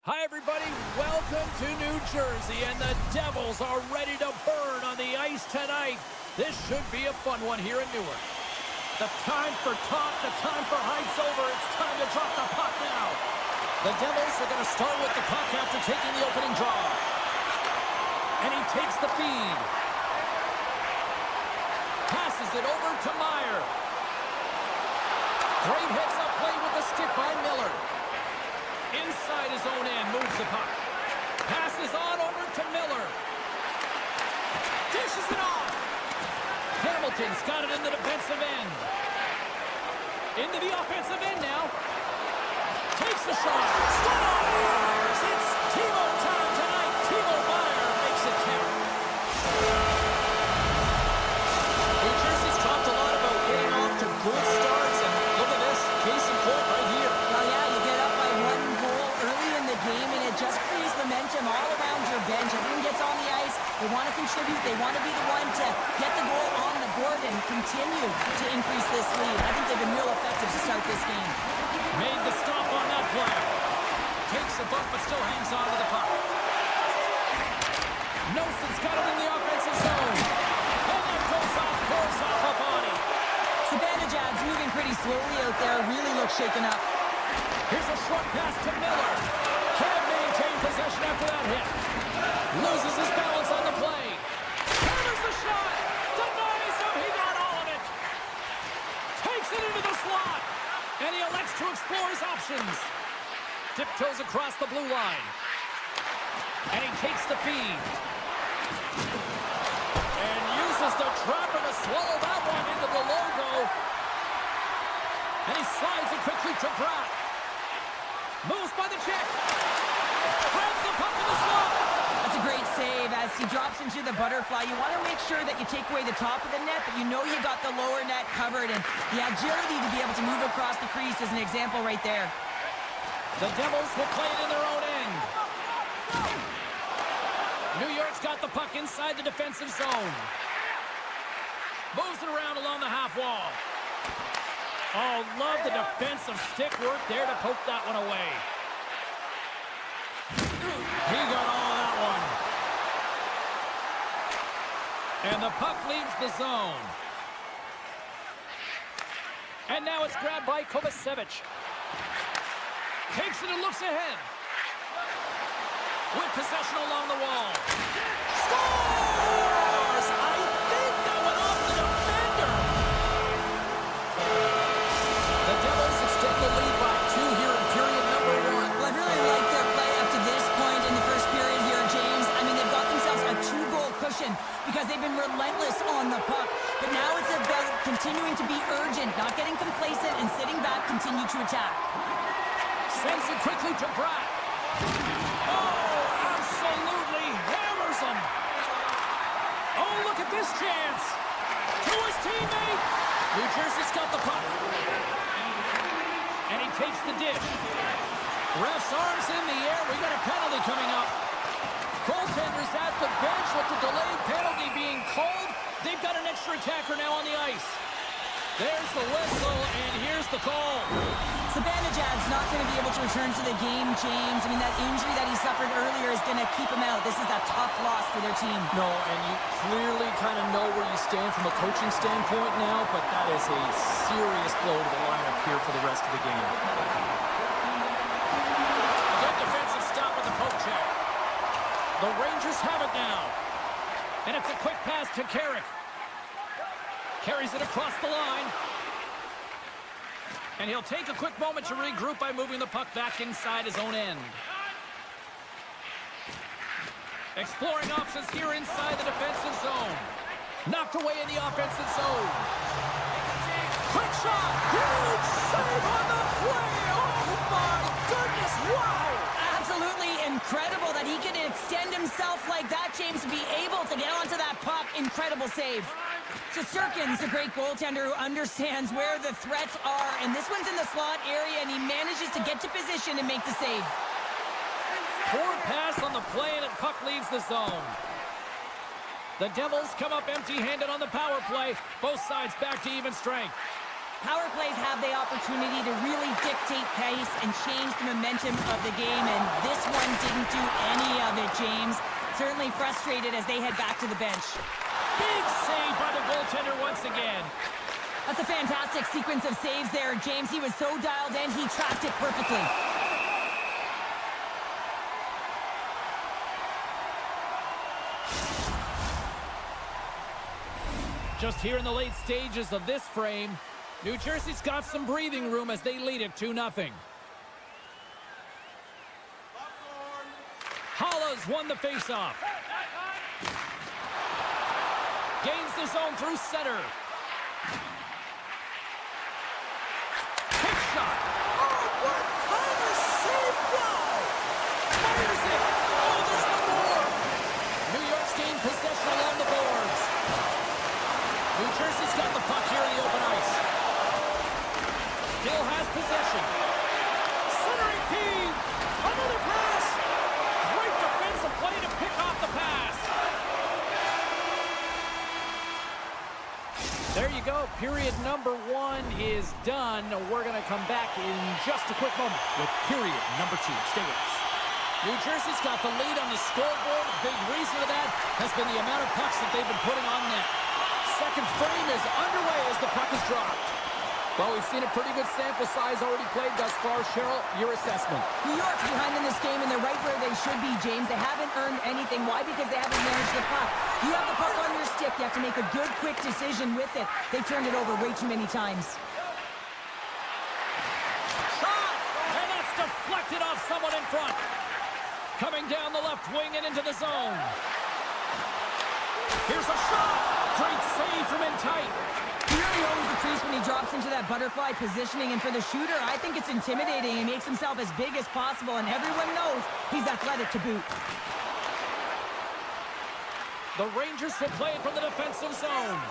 Hi, everybody. Welcome to New Jersey, and the Devils are ready to burn on the ice tonight. This should be a fun one here in Newark. The time for talk, the time for hype's over. It's time to drop the puck now. The Devils are going to start with the puck after taking the opening draw. And he takes the feed. Passes it over to Meyer. Great heads-up play with the stick by Miller. Inside his own end, moves the puck. Passes on over to Miller. Dishes it off. Hamilton's got it in the defensive end. Into the offensive end now. Takes the shot. Scores! It's Timo time tonight. Timo Meyer makes it count. New Jersey's talked a lot about getting off to good starts, and look at this. Case in point right here. Well, yeah, you get up by one goal early in the game, and it just creates momentum all around your bench. Everyone gets on the ice. They want to contribute. They want to be the one to get the goal on the board and continue to increase this lead. I think they've been real effective to start this game. Made the stop on that play. Takes a bump, but still hangs on to the puck. Nelson's got it in the offensive zone. And that goes off, pours off a body. Zibanejad's moving pretty slowly out there. Really looks shaken up. Here's a short pass to Miller. Can't maintain possession after that hit. Loses his balance on the play. Hammers the shot. Denies him. He got all of it. Takes it into the slot. And he elects to explore his options. Tiptoes across the blue line. And he takes the feed. And uses the trapper to swallow that one into the logo. And he slides it quickly to Pratt. Moves by the check. Grabs the puck in the slot. That's a great save as he drops into the butterfly. You want to make sure that you take away the top of the net, but you know you got the lower net covered, and the agility to be able to move across the crease is an example right there. The Devils will play it in their own end. New York's got the puck inside the defensive zone. Moves it around along the half wall. Oh, love the defensive stick work there to poke that one away. He got all of that one. And the puck leaves the zone. And now it's grabbed by Kovacevic. Takes it and looks ahead. With possession along the wall. Scores! I think that went off the defender. The Devils extend the lead by 2 here in period number 1. Well, I really like their play up to this point in the first period here, James. I mean, they've got themselves a 2-goal cushion because they've been relentless on the puck. But now it's about continuing to be urgent, not getting complacent, and sitting back, continue to attack. Sends it quickly to Pratt. Oh, absolutely hammers him. Oh, look at this chance. To his teammate. New Jersey's got the puck. And he takes the dish. Ref's arms in the air. We got a penalty coming up. Goaltenders at the bench with the delayed penalty being called. They've got an extra attacker now on the ice. There's the whistle, and here's the call. Zibanejad's not going to be able to return to the game, James. I mean, that injury that he suffered earlier is going to keep him out. This is a tough loss for their team. No, and you clearly kind of know where you stand from a coaching standpoint now, but that is a serious blow to the lineup here for the rest of the game. Good defensive stop with the poke check. The Rangers have it now. And it's a quick pass to Carrick. Carries it across the line. And he'll take a quick moment to regroup by moving the puck back inside his own end. Exploring options here inside the defensive zone. Knocked away in the offensive zone. Quick shot! Huge save on the play! Oh my goodness, wow! Absolutely incredible that he can extend himself like that, James, to be able to get onto that puck. Incredible save. Shesterkin's a great goaltender who understands where the threats are, and this one's in the slot area, and he manages to get to position and make the save. Poor pass on the play, and the puck leaves the zone. The Devils come up empty-handed on the power play. Both sides back to even strength. Power plays have the opportunity to really dictate pace and change the momentum of the game, and this one didn't do any of it, James. Certainly frustrated as they head back to the bench. Big save by the goaltender once again. That's a fantastic sequence of saves there, James. He was so dialed in, he tracked it perfectly. Just here in the late stages of this frame, New Jersey's got some breathing room as they lead it 2-0. Holla's won the faceoff. Gains the zone through center. Kick shot. Oh, what kind of save! Wow! Fires it. Oh, there's one more. New York's gained possession along the boards. New Jersey's got the puck here in the open ice. Still has possession. Centering feed. Another pass. Great defensive play to pick off the pass. There you go. Period number 1 is done. We're going to come back in just a quick moment with period number 2. Stay with us. New Jersey's got the lead on the scoreboard. A big reason for that has been the amount of pucks that they've been putting on net. Second frame is underway as the puck is dropped. Well, we've seen a pretty good sample size already played thus far. Cheryl, your assessment. New York's behind in this game, and they're right where they should be, James. They haven't earned anything. Why? Because they haven't managed the puck. You have the puck on your stick. You have to make a good, quick decision with it. They've turned it over way too many times. Shot! And that's deflected off someone in front. Coming down the left wing and into the zone. Here's a shot! Great save from in tight. He really owns the crease when he drops into that butterfly positioning, and for the shooter, I think it's intimidating. He makes himself as big as possible, and everyone knows he's athletic to boot. The Rangers will play it from the defensive zone.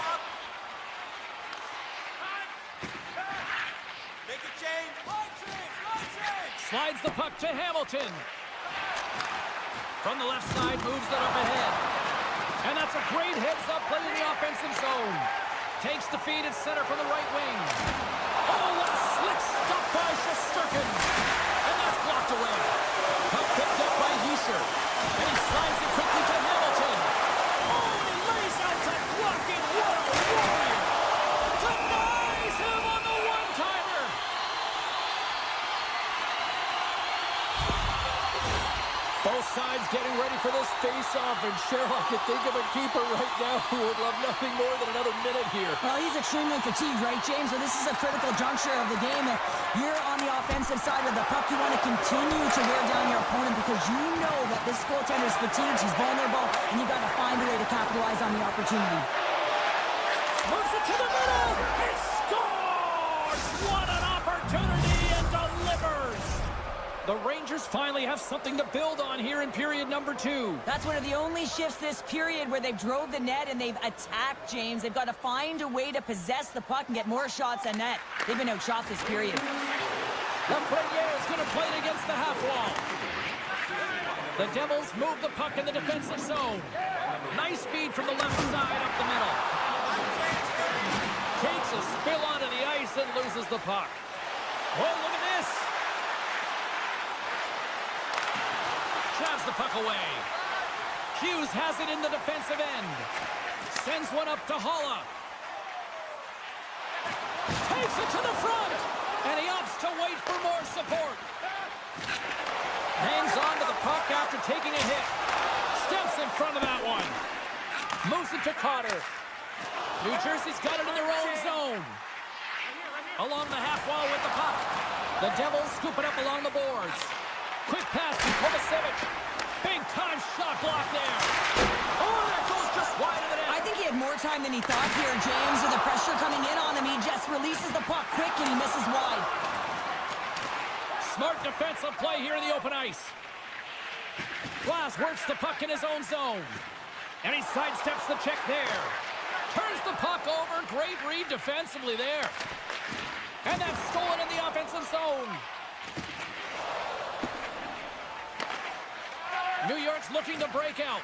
Make a change. Slides the puck to Hamilton. From the left side, moves it up ahead. And that's a great heads-up play in the offensive zone. Takes the feed at center from the right wing. Oh, what a slick stop by Shesterkin. And that's blocked away. Puck picked up by Heischer. And he slides it quickly to Hamilton. Oh, and he lays out that block in. What a warrior. Denies him on the one-timer. Both sides getting ready for this face-off, and Cheryl, I can think of a keeper right now who would love nothing more than another minute here. Well, he's extremely fatigued, right, James? So this is a critical juncture of the game. If you're on the offensive side of the puck, you want to continue to wear down your opponent because you know that this goaltender's fatigued, he's vulnerable, and you got to find a way to capitalize on the opportunity. Moves it to the middle. He scores! What an opportunity, and delivers! The Rangers finally have something to build on here in period number 2. That's one of the only shifts this period where they've drove the net and they've attacked, James. They've got to find a way to possess the puck and get more shots on net. They've been outshot this period. Lafreniere is going to play it against the half wall. The Devils move the puck in the defensive zone. Nice feed from the left side up the middle. Takes a spill onto the ice and loses the puck. Oh, look at this. Shoves the puck away. Hughes has it in the defensive end. Sends one up to Holla. Takes it to the front. And he opts to wait for more support. Hangs on to the puck after taking a hit. Steps in front of that one. Moves it to Carter. New Jersey's got it in their own zone. Along the half wall with the puck. The Devils scoop it up along the boards. Quick pass to Kovacevic. Big time shot block there. Oh, that goes just wide of the net. I think he had more time than he thought here, James. With the pressure coming in on him, he just releases the puck quick and he misses wide. Smart defensive play here in the open ice. Glass works the puck in his own zone. And he sidesteps the check there. Turns the puck over. Great read defensively there. And that's stolen in the offensive zone. New York's looking to break out.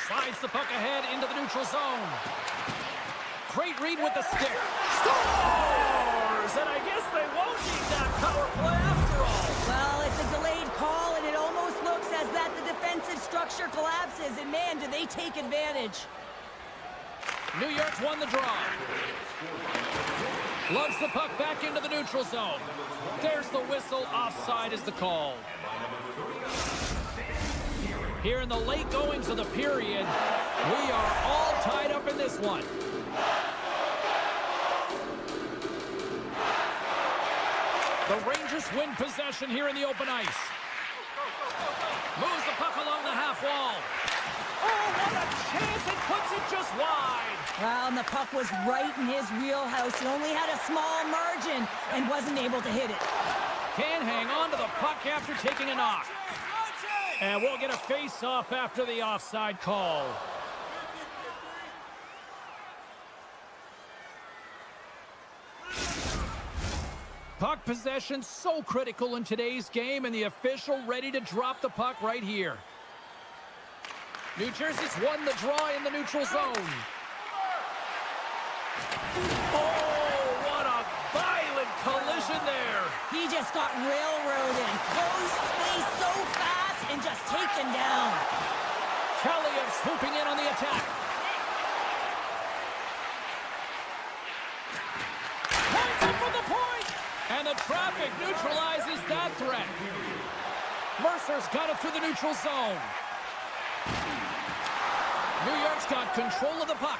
Slides the puck ahead into the neutral zone. great read with the stick. Scores! And I guess they won't need that power play after all. Well, it's a delayed call, and it almost looks as that the defensive structure collapses. And man, do they take advantage. New York's won the draw. Lugs the puck back into the neutral zone. There's the whistle. Offside is the call. Here in the late goings of the period, we are all tied up in this one. The Rangers win possession here in the open ice. Moves the puck along the half wall. Oh, what a chance! It puts it just wide. Wow, and the puck was right in his wheelhouse. He only had a small margin and wasn't able to hit it. Can't hang on to the puck after taking a knock. And we'll get a face-off after the offside call. Puck possession so critical in today's game, and the official ready to drop the puck right here. New Jersey's won the draw in the neutral zone. Oh, what a violent collision there. He just got railroaded. Closed space so fast and just taken down. Kelly is swooping in on the attack. Points up from the point. And the traffic neutralizes that threat. Mercer's got it through the neutral zone. New York's got control of the puck.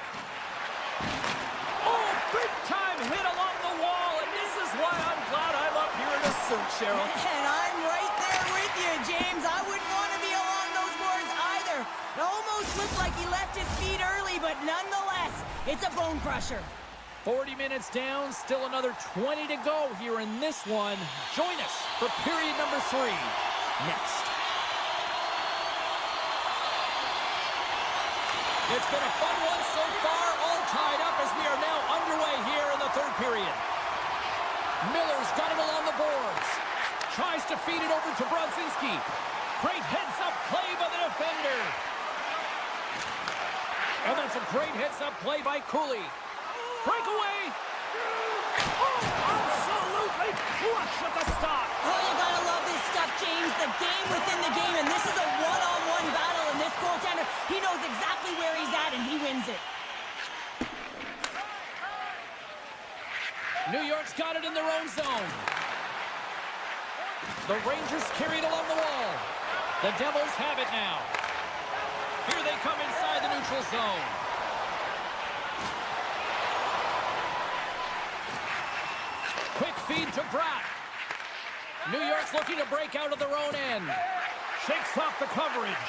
Oh, big-time hit along the wall, and this is why I'm glad I'm up here in a suit, Cheryl. And I'm right there with you, James. I wouldn't want to be along those boards either. It almost looked like he left his feet early, but nonetheless, it's a bone crusher. 40 minutes down, still another 20 to go here in this one. Join us for period number 3 next. It's been a fun one so far, all tied up as we are now underway here in the third period. Miller's got it along the boards. Tries to feed it over to Brodzinski. Great heads-up play by the defender. And that's a great heads-up play by Cooley. Breakaway. Oh, absolutely clutch at the stop. Oh, you gotta love this stuff, James. The game within the game, and this is a one-on-one battle, and this goaltender, he knows exactly where he's at, and he wins it. New York's got it in their own zone. The Rangers carry it along the wall. The Devils have it now. Here they come inside the neutral zone. Quick feed to Bratt. New York's looking to break out of their own end. Shakes off the coverage.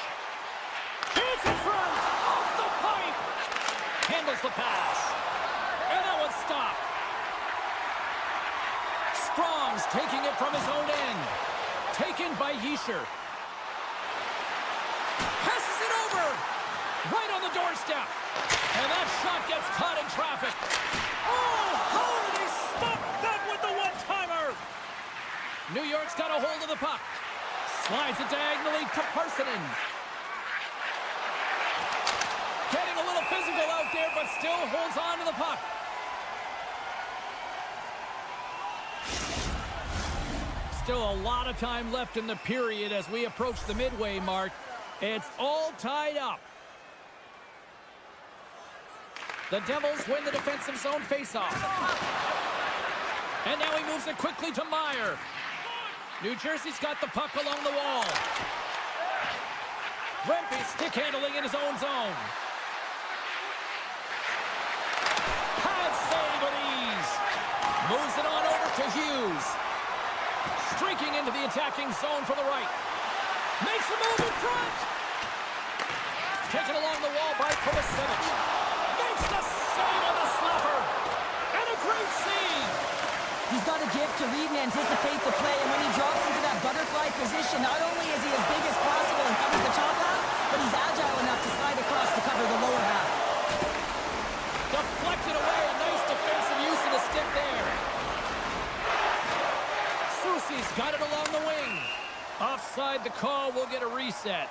It's in front. Off the pipe. Handles the pass. And that one's stopped. Sprong's taking it from his own end. Taken by Heischer. Passes it over. Right on the doorstep. And that shot gets caught in traffic. Oh, how did he stop that with the one-timer? New York's got a hold of the puck. Slides it diagonally to Parsonen. Getting a little physical out there, but still holds on to the puck. Still a lot of time left in the period as we approach the midway mark. It's all tied up. The Devils win the defensive zone faceoff. And now he moves it quickly to Meyer. New Jersey's got the puck along the wall. Rempe stick handling in his own zone. Pad save at ease. Moves it on over to Hughes. Streaking into the attacking zone from the right. Makes a move in front. Taken along the wall by Kovacevic. Makes the save on the slapper. And a great save. He's got a gift to read and anticipate the play, and when he drops into that butterfly position, not only is he as big as possible and covers the top half, but he's agile enough to slide across to cover the lower half. Deflected away. A nice defensive use of the stick there. Soucy's got it along the wing. Offside the call. Will get a reset.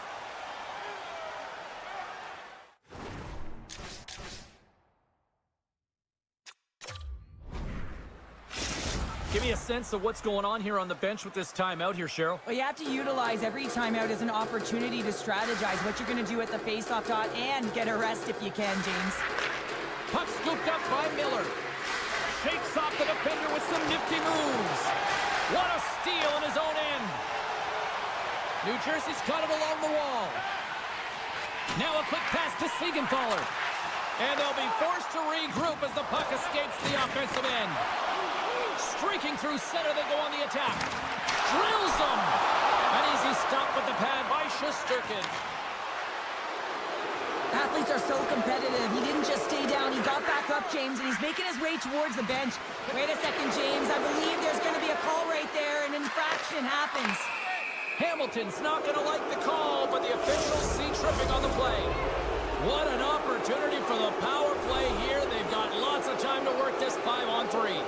me a sense of what's going on here on the bench with this timeout here, Cheryl. Well, you have to utilize every timeout as an opportunity to strategize what you're going to do at the faceoff dot and get a rest if you can, James. Puck scooped up by Miller. Shakes off the defender with some nifty moves. What a steal in his own end. New Jersey's got it along the wall. Now a quick pass to Siegenthaler. And they'll be forced to regroup as the puck escapes the offensive end. Streaking through center, they go on the attack. Drills them. An easy stop with the pad by Shesterkin. Athletes are so competitive. He didn't just stay down. He got back up, James, and he's making his way towards the bench. Wait a second, James. I believe there's going to be a call right there. An infraction happens. Hamilton's not going to like the call, but the officials see tripping on the play. What an opportunity for the power play here. They've got lots of time to work this 5-on-3.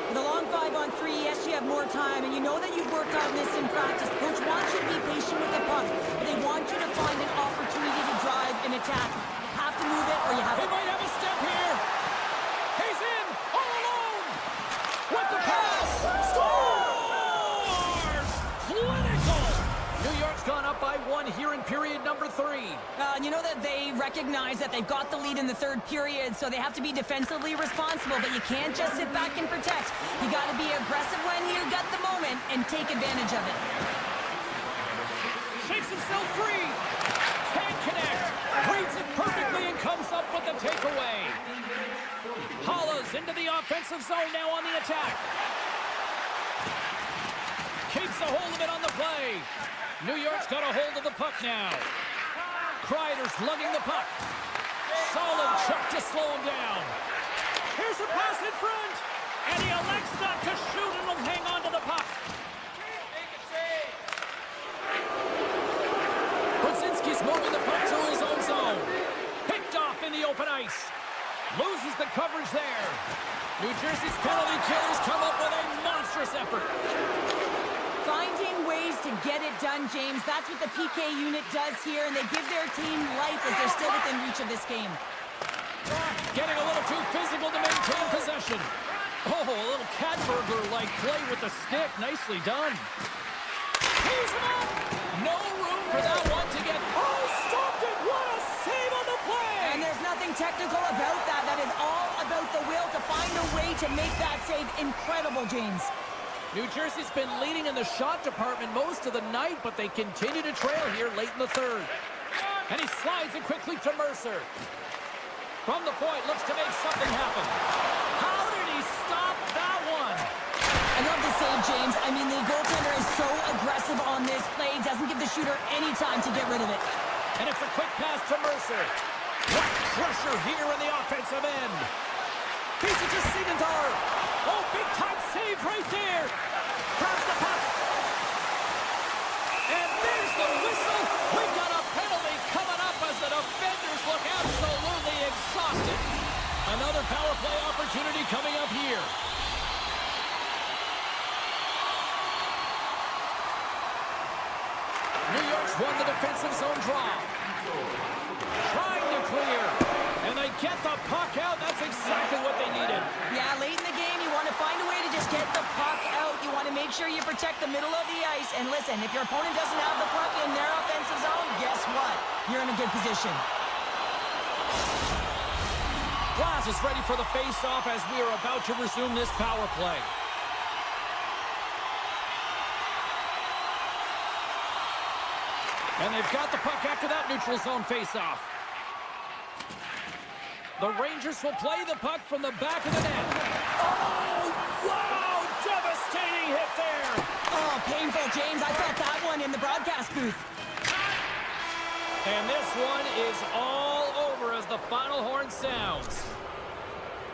With a long 5-on-3, yes, you have more time, and you know that you've worked on this in practice. Coach wants you to be patient with the puck, but they want you to find an opportunity to drive an attack. You have to move it, or you have to... He might have a step here. He's in, all alone. With the pass. Scores! Clinical. New York's gone up by 1 here in period number 3. You know that they recognize that they've got the lead in the third period, so they have to be defensively responsible, but you can't just sit back and protect. You got to be aggressive when you get the moment and take advantage of it. Shakes himself free. Can't connect. Reads it perfectly and comes up with the takeaway. Hollas into the offensive zone now on the attack. Keeps a hold of it on the play. New York's got a hold of the puck now. Kreider's lugging the puck. Solid check to slow him down. Here's a pass in front. And he elects not to shoot and will hang on to the puck. Brzezinski's moving the puck through his own zone. Picked off in the open ice. Loses the coverage there. New Jersey's penalty killers come up with a monstrous effort. Finding ways to get it done, James. That's what the PK unit does here, and they give their team life as they're still within reach of this game. Getting a little too physical to maintain possession. Oh, a little cat burglar-like play with the stick. Nicely done. He's him up. No room for that one to get... Oh, stopped it. What a save on the play. And there's nothing technical about that. That is all about the will to find a way to make that save incredible, James. New Jersey's been leading in the shot department most of the night, but they continue to trail here late in the third. And he slides it quickly to Mercer. From the point, looks to make something happen. How did he stop that one? I love the save, James. I mean, the goaltender is so aggressive on this play. Doesn't give the shooter any time to get rid of it. And it's a quick pass to Mercer. What pressure here in the offensive end. Beats it to Siegenthaler. Oh, big-time save right there. Grabs the puck. And there's the whistle. We got a penalty coming up as the defenders look absolutely exhausted. Another power play opportunity coming up here. New York's won the defensive zone draw. Trying to clear. And they get the puck out. That's exactly what they needed. Yeah, late in the game, you want to find a way to just get the puck out. You want to make sure you protect the middle of the ice. And listen, if your opponent doesn't have the puck in their offensive zone, guess what? You're in a good position. Glass is ready for the face-off as we are about to resume this power play. And they've got the puck after that neutral zone face-off. The Rangers will play the puck from the back of the net. Oh, wow! Devastating hit there! Oh, painful, James. I felt that one in the broadcast booth. And this one is all over as the final horn sounds.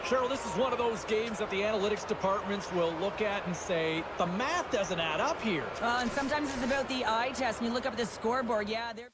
Cheryl, this is one of those games that the analytics departments will look at and say, the math doesn't add up here. And sometimes it's about the eye test. And you look up at the scoreboard, yeah, they're...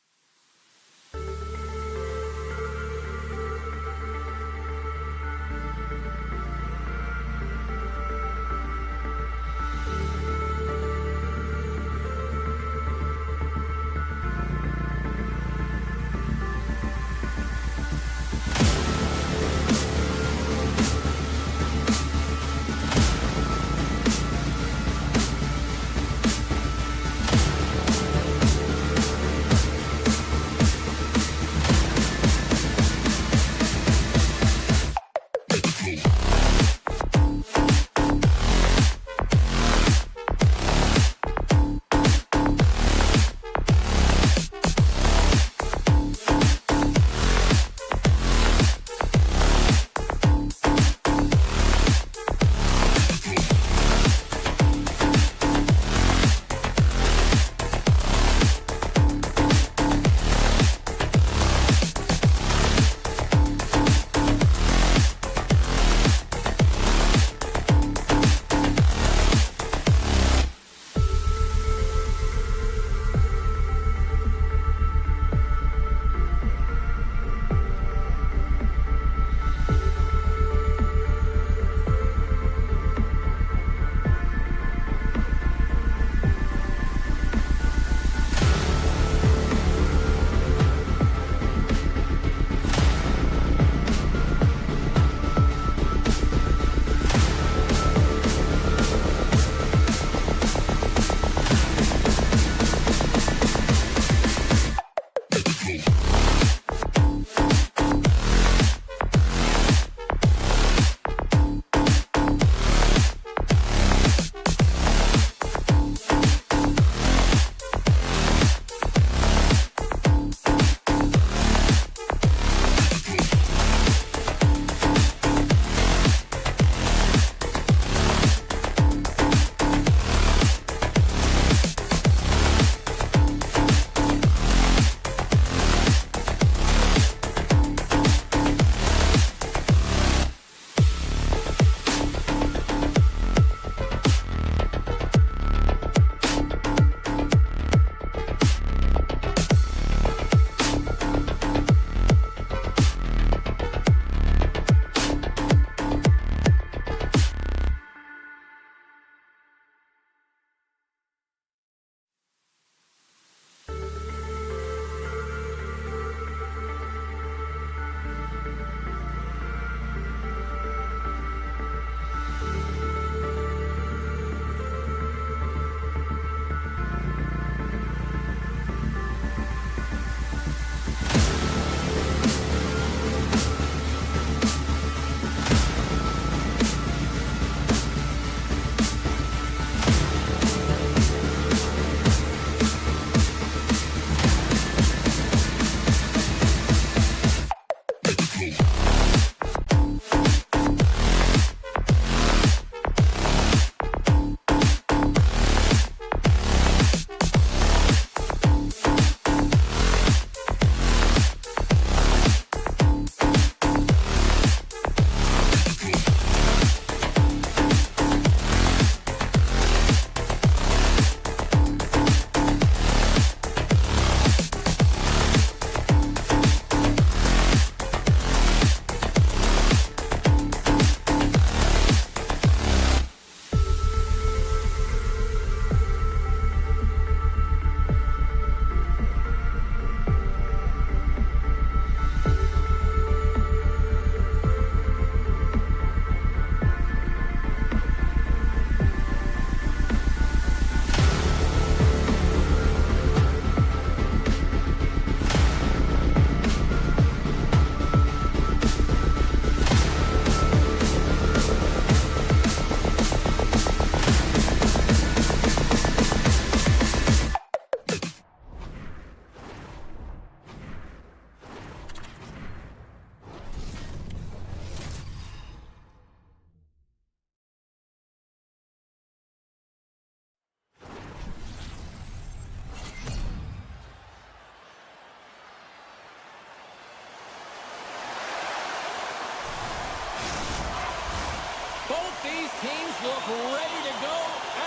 puck ready to go,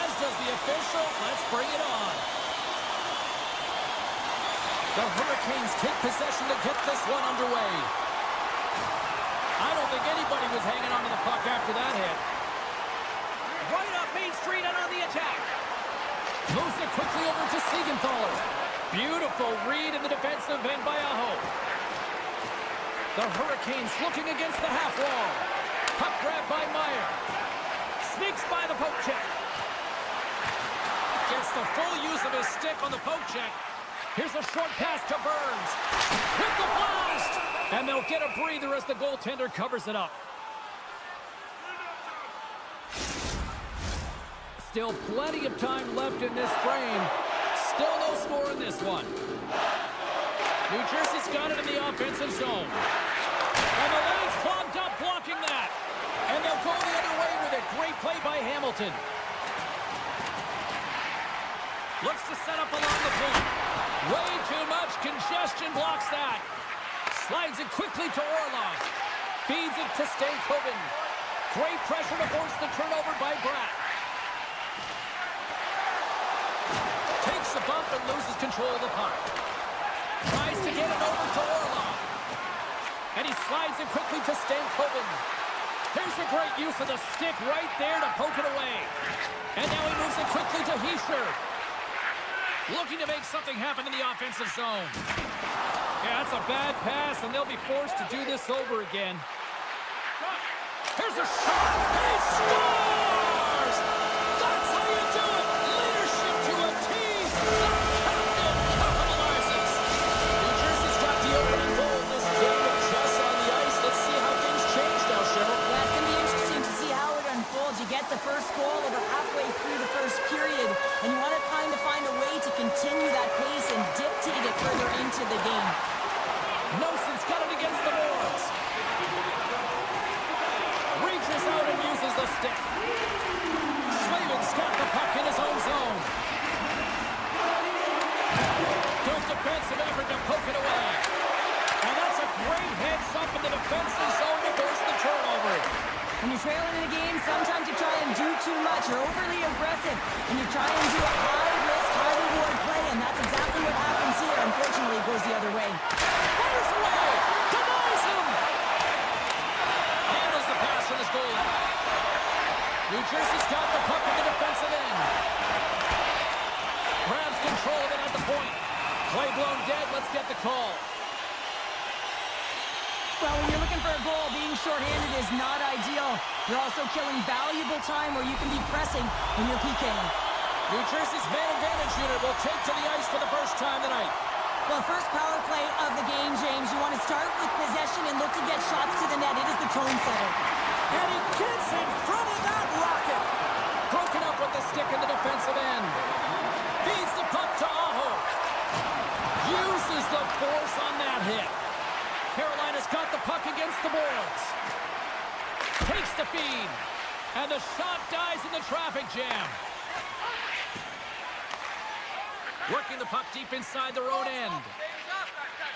as does the official. Let's bring it on. The Hurricanes take possession to get this one underway. I don't think anybody was hanging on to the puck after that hit. Right up Main Street and on the attack. Moves it quickly over to Siegenthaler. Beautiful read in the defensive end by Aho. The Hurricanes looking against the half wall. Puck grab by Meyer. Sneaks by the poke check. Gets the full use of his stick on the poke check. Here's a short pass to Burns. With the blast! And they'll get a breather as the goaltender covers it up. Still plenty of time left in this frame. Still no score in this one. New Jersey's got it in the offensive zone. And the lane's clogged up blocking that. And they'll go the other way with it. Great play by Hamilton. Looks to set up along the point. Way too much congestion blocks that. Slides it quickly to Orlov. Feeds it to Stankoven. Great pressure to force the turnover by Bratt. Takes the bump and loses control of the puck. Tries to get it over to Orlov. And he slides it quickly to Stankoven. Here's a great use of the stick right there to poke it away. And now he moves it quickly to Hischier. Looking to make something happen in the offensive zone. Yeah, that's a bad pass, and they'll be forced to do this over again. Here's a shot. He scores! That's how you do it. Leadership to a team. The captain capitalizes. New Jersey's got the opening goal in this game with Jess on the ice. Let's see how things change now, Cheryl. Yeah, it's going to be interesting to see how it unfolds. You get the first goal over halfway through the first period, and you want to kind of find a way to continue that pace and dictate it further into the game. Nelson's got it against the boards. Reaches out and uses the stick. Slavin's got the puck in his own zone. Good defensive effort to poke it away. And that's a great heads up in the defensive zone to force the turnover. When you're trailing in a game, sometimes you try and do too much. You're overly aggressive, and you try and do a high-risk, high-reward play, and that's exactly what happens here. Unfortunately, it goes the other way. Fires away! Denies him! Handles the pass from his goalie. New Jersey's got the puck in the defensive end. Grabs control of it at the point. Play blown dead. Let's get the call. Well, when you're looking for a goal, being shorthanded is not ideal. You're also killing valuable time where you can be pressing when you're PKing. New Jersey's man advantage unit will take to the ice for the first time tonight. Well, first power play of the game, James. You want to start with possession and look to get shots to the net. It is the tone setter. And he gets in front of that rocket. Broken up with the stick in the defensive end. Feeds the puck to Aho. Uses the force on that hit. Carolina's got the puck against the boards. Takes the feed. And the shot dies in the traffic jam. Working the puck deep inside their own end.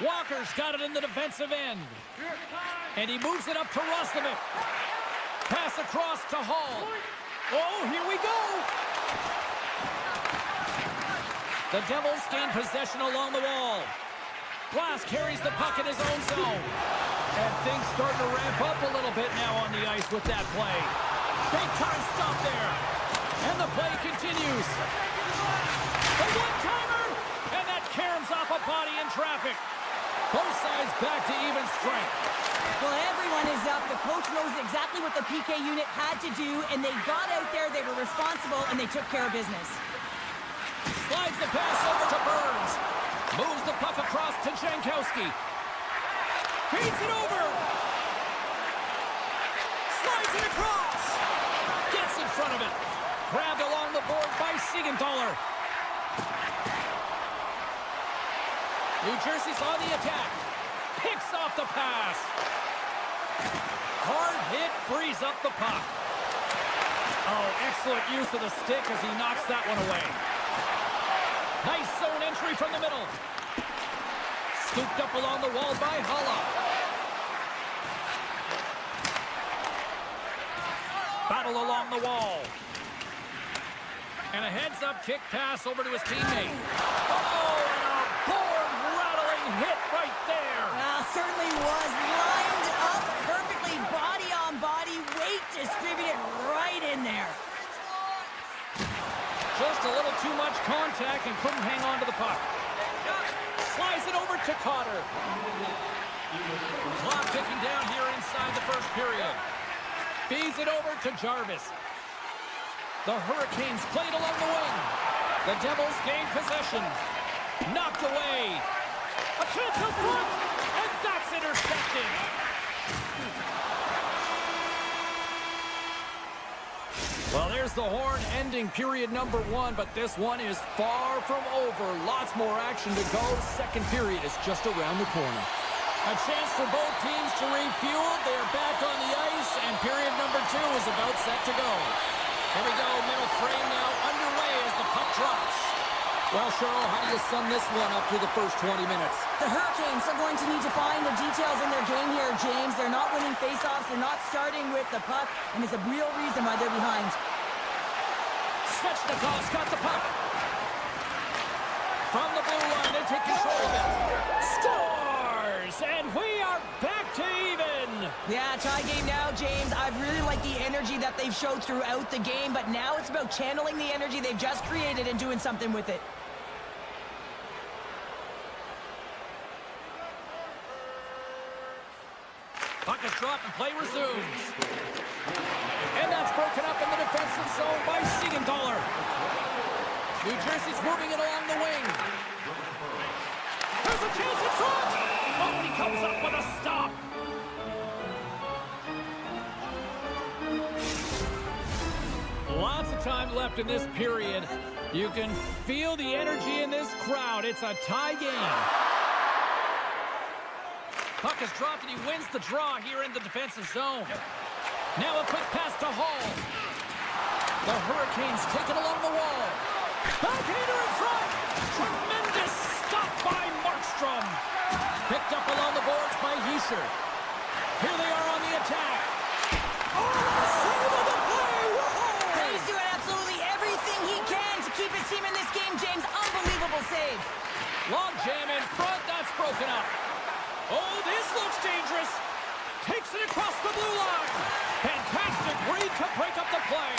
Walker's got it in the defensive end. And he moves it up to Roslovic. Pass across to Hall. Oh, here we go. The Devils gain possession along the wall. Glass carries the puck in his own zone. And things starting to ramp up a little bit now on the ice with that play. Big time stop there. And the play continues. The one-timer! And that caroms off a body in traffic. Both sides back to even strength. Well, everyone is up. The coach knows exactly what the PK unit had to do, and they got out there, they were responsible, and they took care of business. Slides the pass over to Burns. Moves the puck across to Jankowski. Feeds it over. Slides it across. Gets in front of it. Grabbed along the board by Siegenthaler. New Jersey's on the attack. Picks off the pass. Hard hit frees up the puck. Oh, excellent use of the stick as he knocks that one away. Nice zone entry from the middle. Scooped up along the wall by Holla. Battle along the wall. And a heads-up kick pass over to his teammate. Oh, and a board-rattling hit right there. Certainly was lined up perfectly, body on body, weight distributed right in there. Just a little too much contact and couldn't hang on to the puck. Slides it over to Cotter. Clock ticking down here inside the first period. Feeds it over to Jarvis. The Hurricanes played along the wing. The Devils gain possession. Knocked away. A chance up front, and that's intercepted. Well, there's the horn ending period number 1, but this one is far from over. Lots more action to go. Second period is just around the corner. A chance for both teams to refuel. They're back on the ice, and period number 2 is about set to go. Here we go, middle frame now underway as the puck drops. Well, Cheryl, how do you sum this one up through the first 20 minutes? The Hurricanes are going to need to find the details in their game here, James. They're not winning faceoffs. They're not starting with the puck, and it's a real reason why they're behind. Svechnikov's got the puck. From the blue line, they take control of it. Scores! And we are back to even. Yeah, tie game now, James. I really like the energy that they've showed throughout the game, but now it's about channeling the energy they've just created and doing something with it. Puck is dropped and play resumes. And that's broken up in the defensive zone by Siegenthaler. New Jersey's moving it along the wing. There's a chance in front. Oh, and he comes up with a stop. Lots of time left in this period. You can feel the energy in this crowd. It's a tie game. Puck is dropped and he wins the draw here in the defensive zone. Now a quick pass to Hall. The Hurricanes take it along the wall. Backhander in front. Tremendous stop by Markstrom. Picked up along the boards by Hischier. Here they are on the attack. Oh, save of the play. Whoa. He's doing absolutely everything he can to keep his team in this game, James. Unbelievable save. Long jam in front. That's broken up. Oh, this looks dangerous. Takes it across the blue line. Fantastic read to break up the play.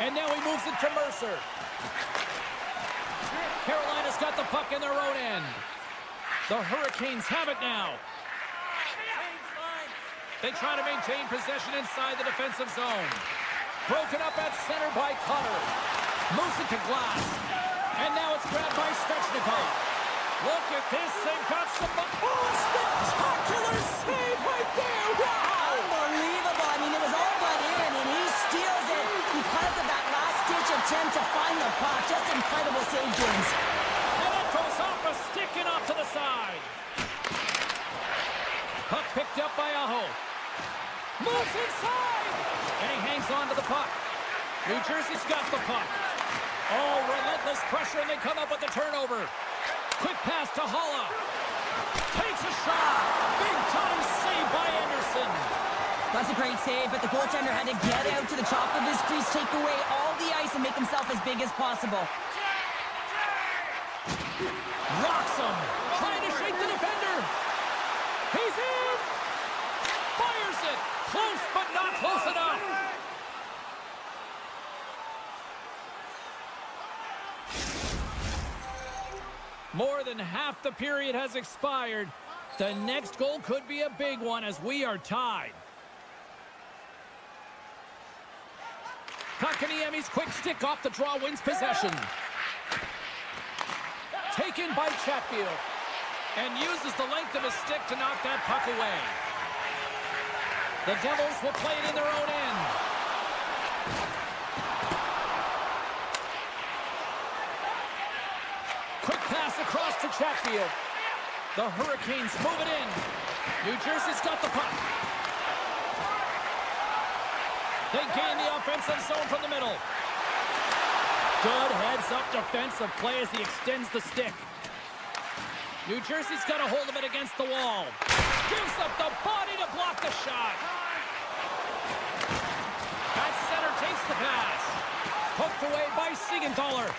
And now he moves it to Mercer. Carolina's got the puck in their own end. The Hurricanes have it now. They try to maintain possession inside the defensive zone. Broken up at center by Cutter. Moves it to Glass. And now it's grabbed by Svechnikov. Look at this. They've got some... Oh, spectacular save right there. Wow. Unbelievable. I mean, it was all but in, and he steals it because of that last-ditch attempt to find the puck. Just incredible save, James. And it goes off a stick and off to the side. Puck picked up by Aho. Moves inside. And he hangs on to the puck. New Jersey's got the puck. Oh, relentless pressure, and they come up with the turnover. Quick pass to Holla. Takes a shot. Big-time save by Anderson. That's a great save, but the goaltender had to get out to the top of his crease, take away all the ice, and make himself as big as possible. Rocks him. Trying to shake the defender. He's in. Fires it. Close, but not close enough. More than half the period has expired. The next goal could be a big one as we are tied. Kotkaniemi's quick stick off the draw wins possession. Taken by Chatfield. And uses the length of his stick to knock that puck away. The Devils will play it in their own end. Quick pass across to Chatfield. The Hurricanes move it in. New Jersey's got the puck. They gain the offensive zone from the middle. Good heads-up defensive play as he extends the stick. New Jersey's got a hold of it against the wall. Gives up the body to block the shot. At center takes the pass. Poked away by Siegenthaler.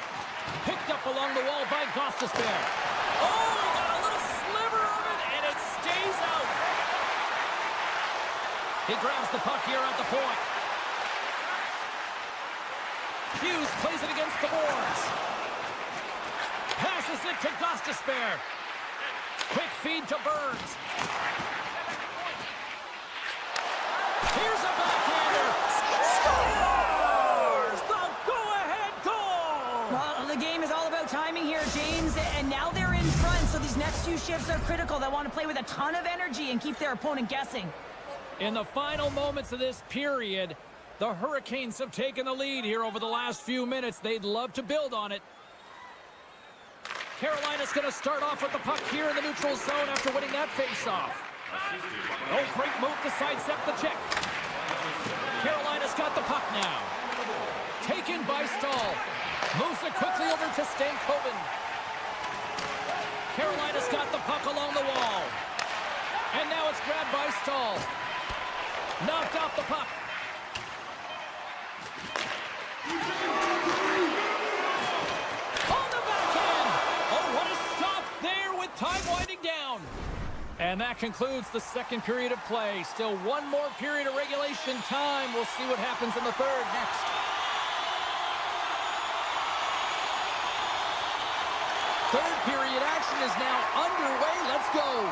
Picked up along the wall by Gostisbehere. Oh, he got a little sliver of it, and it stays out. He grabs the puck here at the point. Hughes plays it against the boards. Passes it to Gostisbehere. Quick feed to Burns. Here's a backhander. Scores! The go-ahead goal! Well, the game is all about timing here, James, and now they're in front, so these next few shifts are critical. They want to play with a ton of energy and keep their opponent guessing. In the final moments of this period, the Hurricanes have taken the lead here over the last few minutes. They'd love to build on it. Carolina's going to start off with the puck here in the neutral zone after winning that faceoff. Oh, great move to sidestep the check. Carolina's got the puck now. Taken by Stahl. Moves it quickly over to Stankoven. Carolina's got the puck along the wall. And now it's grabbed by Stahl. Knocked off the puck. On the backhand. Oh, what a stop there with time winding down. And that concludes the second period of play. Still one more period of regulation time. We'll see what happens in the third next. Third period action is now underway. Let's go.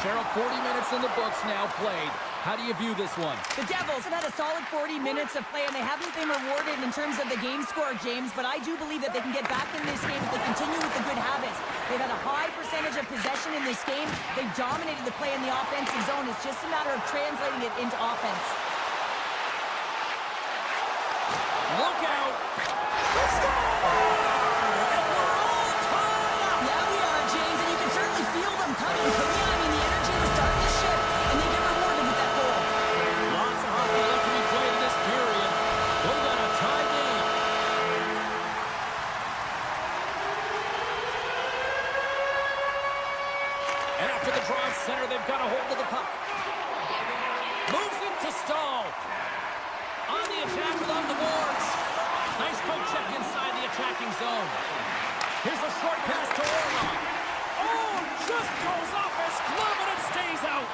Cheryl, 40 minutes in the books now played. How do you view this one? The Devils have had a solid 40 minutes of play, and they haven't been rewarded in terms of the game score, James, but I do believe that they can get back in this game if they continue with the good habits. They've had a high percentage of possession in this game. They've dominated the play in the offensive zone. It's just a matter of translating it into offense. Look out! Yeah, we are, James, and you can certainly feel them coming. But yeah, I mean, the energy was starting to shift, and they get rewarded with that goal. Lots of hockey left to be played in this period. We've got a tie game. And after the draw center, they've got a hold of the puck. Moves it to Stahl. On the attack along the boards. Nice poke check inside the attacking zone. Here's a short pass to Orlov. Oh, just goes off his glove and it stays out.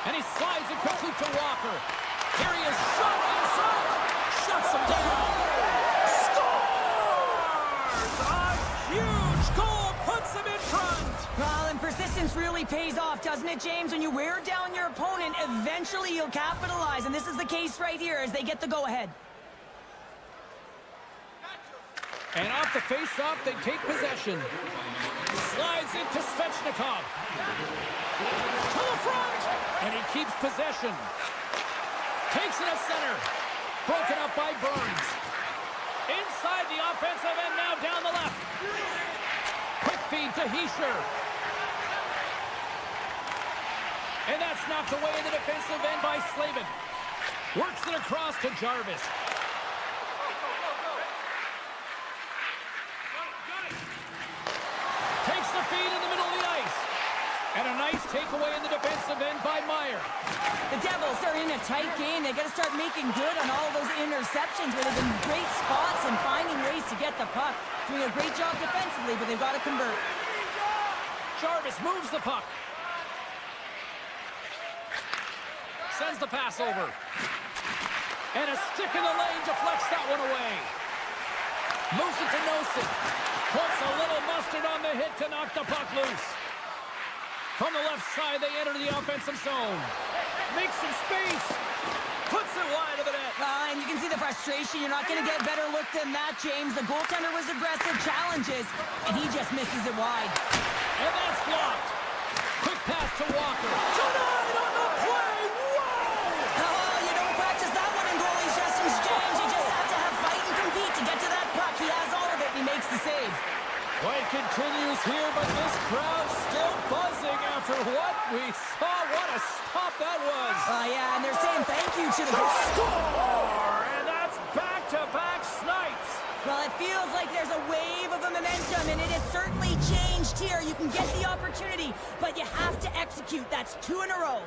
And he slides it quickly to Walker. Here he is, shot inside. Shuts him down. Scores! A huge goal puts him in front. Well, and persistence really pays off, doesn't it, James? When you wear down your opponent, eventually you'll capitalize. And this is the case right here as they get the go-ahead. And off the face-off, they take possession. Slides into Svechnikov. To the front! And he keeps possession. Takes it at center. Broken up by Burns. Inside the offensive end, now down the left. Quick feed to Hischier. And that's knocked away in the defensive end by Slavin. Works it across to Jarvis. Takes the feed in the middle of the ice. And a nice takeaway in the defensive end by Meyer. The Devils are in a tight game. They got to start making good on all those interceptions where they've been great spots and finding ways to get the puck. Doing a great job defensively, but they've got to convert. Jarvis moves the puck. Sends the pass over. And a stick in the lane deflects that one away. Moves it to Nosen. Puts a little mustard on the hit to knock the puck loose. From the left side, they enter the offensive zone. Makes some space. Puts it wide of the net. And you can see the frustration. You're not going to get a better look than that, James. The goaltender was aggressive, challenges, and he just misses it wide. And that's blocked. Quick pass to Walker. Denied on the play. Whoa! Oh, you don't practice that one in goalie sessions, James. You just have to have fight and compete to get to that puck. He has all of it, and he makes the save. Play continues here, but this crowd's still buzzing after what we saw. What a stop that was. Yeah, and they're saying thank you to the Score! And that's back-to-back snipes. Well, it feels like there's a wave of a momentum, and it has certainly changed here. You can get the opportunity, but you have to execute. That's 2 in a row.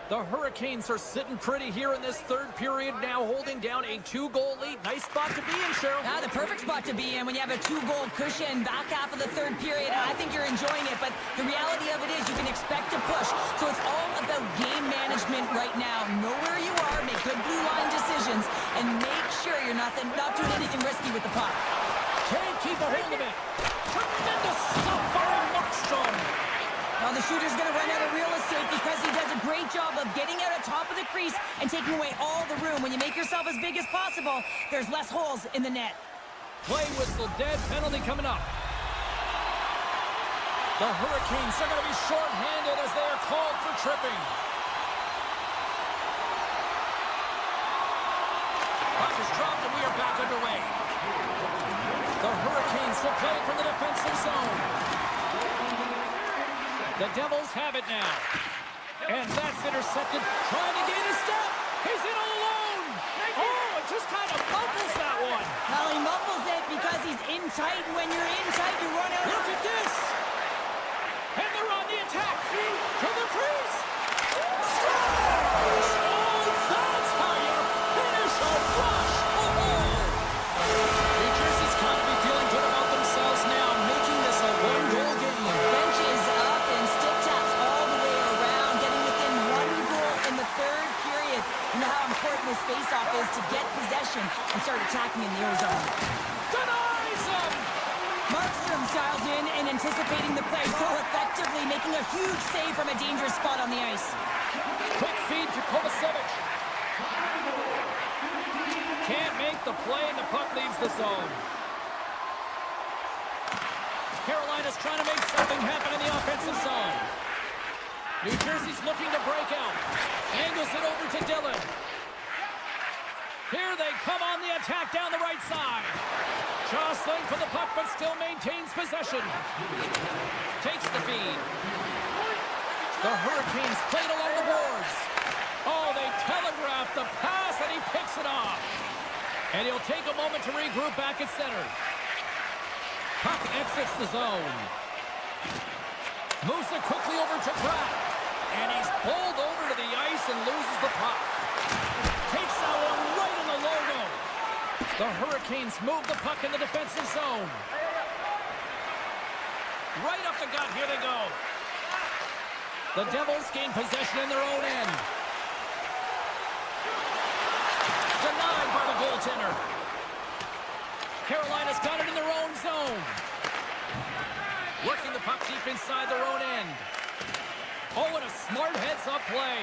The Hurricanes are sitting pretty here in this third period, now holding down a 2-goal lead. Nice spot to be in, Cheryl. Yeah, the perfect spot to be in when you have a 2-goal cushion back half of the third period. And I think you're enjoying it, but the reality of it is you can expect to push. So it's all about game management right now. Know where you are, make good blue line decisions, and make sure you're not doing anything risky with the puck. Can't keep a hold of it. Tremendous stop by Markstrom. Now the shooter's going to run out of real estate because he does a great job of getting out at top of the crease and taking away all the room. When you make yourself as big as possible, there's less holes in the net. Play whistle dead, penalty coming up. The Hurricanes are going to be short-handed as they are called for tripping. Puck is dropped and we are back underway. The Hurricanes will play from the defensive zone. The Devils have it now. And that's intercepted. Trying to gain a step. He's in all alone. Oh, it just kind of muffles that one. Well, he muffles it because he's in tight. And when you're in tight, you run out. Look at this. And they're on the attack. To the crease. Scores! Oh, that's how you finish a rush. Oh. New Jersey's got to be feeling good about themselves now, making this a one-goal game. Benches up and stick taps all the way around, getting within 1 goal in the third period. You know how important this faceoff is to get possession and start attacking in the ozone. Denies him. Markstrom's dialed in and anticipating the play so effectively, making a huge save from a dangerous spot on the ice. Quick feed to Kovacevic. Can't make the play and the puck leaves the zone. Carolina's trying to make something happen in the offensive zone. New Jersey's looking to break out. Angles it over to Dillon. Here they come on the attack down the right side. Jostling for the puck, but still maintains possession. Takes the feed. The Hurricanes played along the boards. Oh, they telegraphed the pass, and he picks it off. And he'll take a moment to regroup back at center. Puck exits the zone. Moves it quickly over to Pratt. And he's bowled over to the ice and loses the puck. Takes that one right in the logo. The Hurricanes move the puck in the defensive zone. Right up the gut, here they go. The Devils gain possession in their own end. Denied by the goaltender. Carolina's got it in their own zone. Working the puck deep inside their own end. Oh, and a smart heads-up play.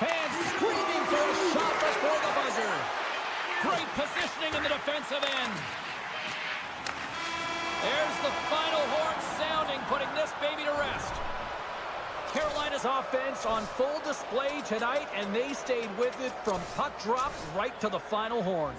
Fans screaming for a shot before the buzzer. Great positioning in the defensive end. There's the final horn sounding, putting this baby to rest. Carolina's offense on full display tonight, and they stayed with it from puck drop right to the final horn.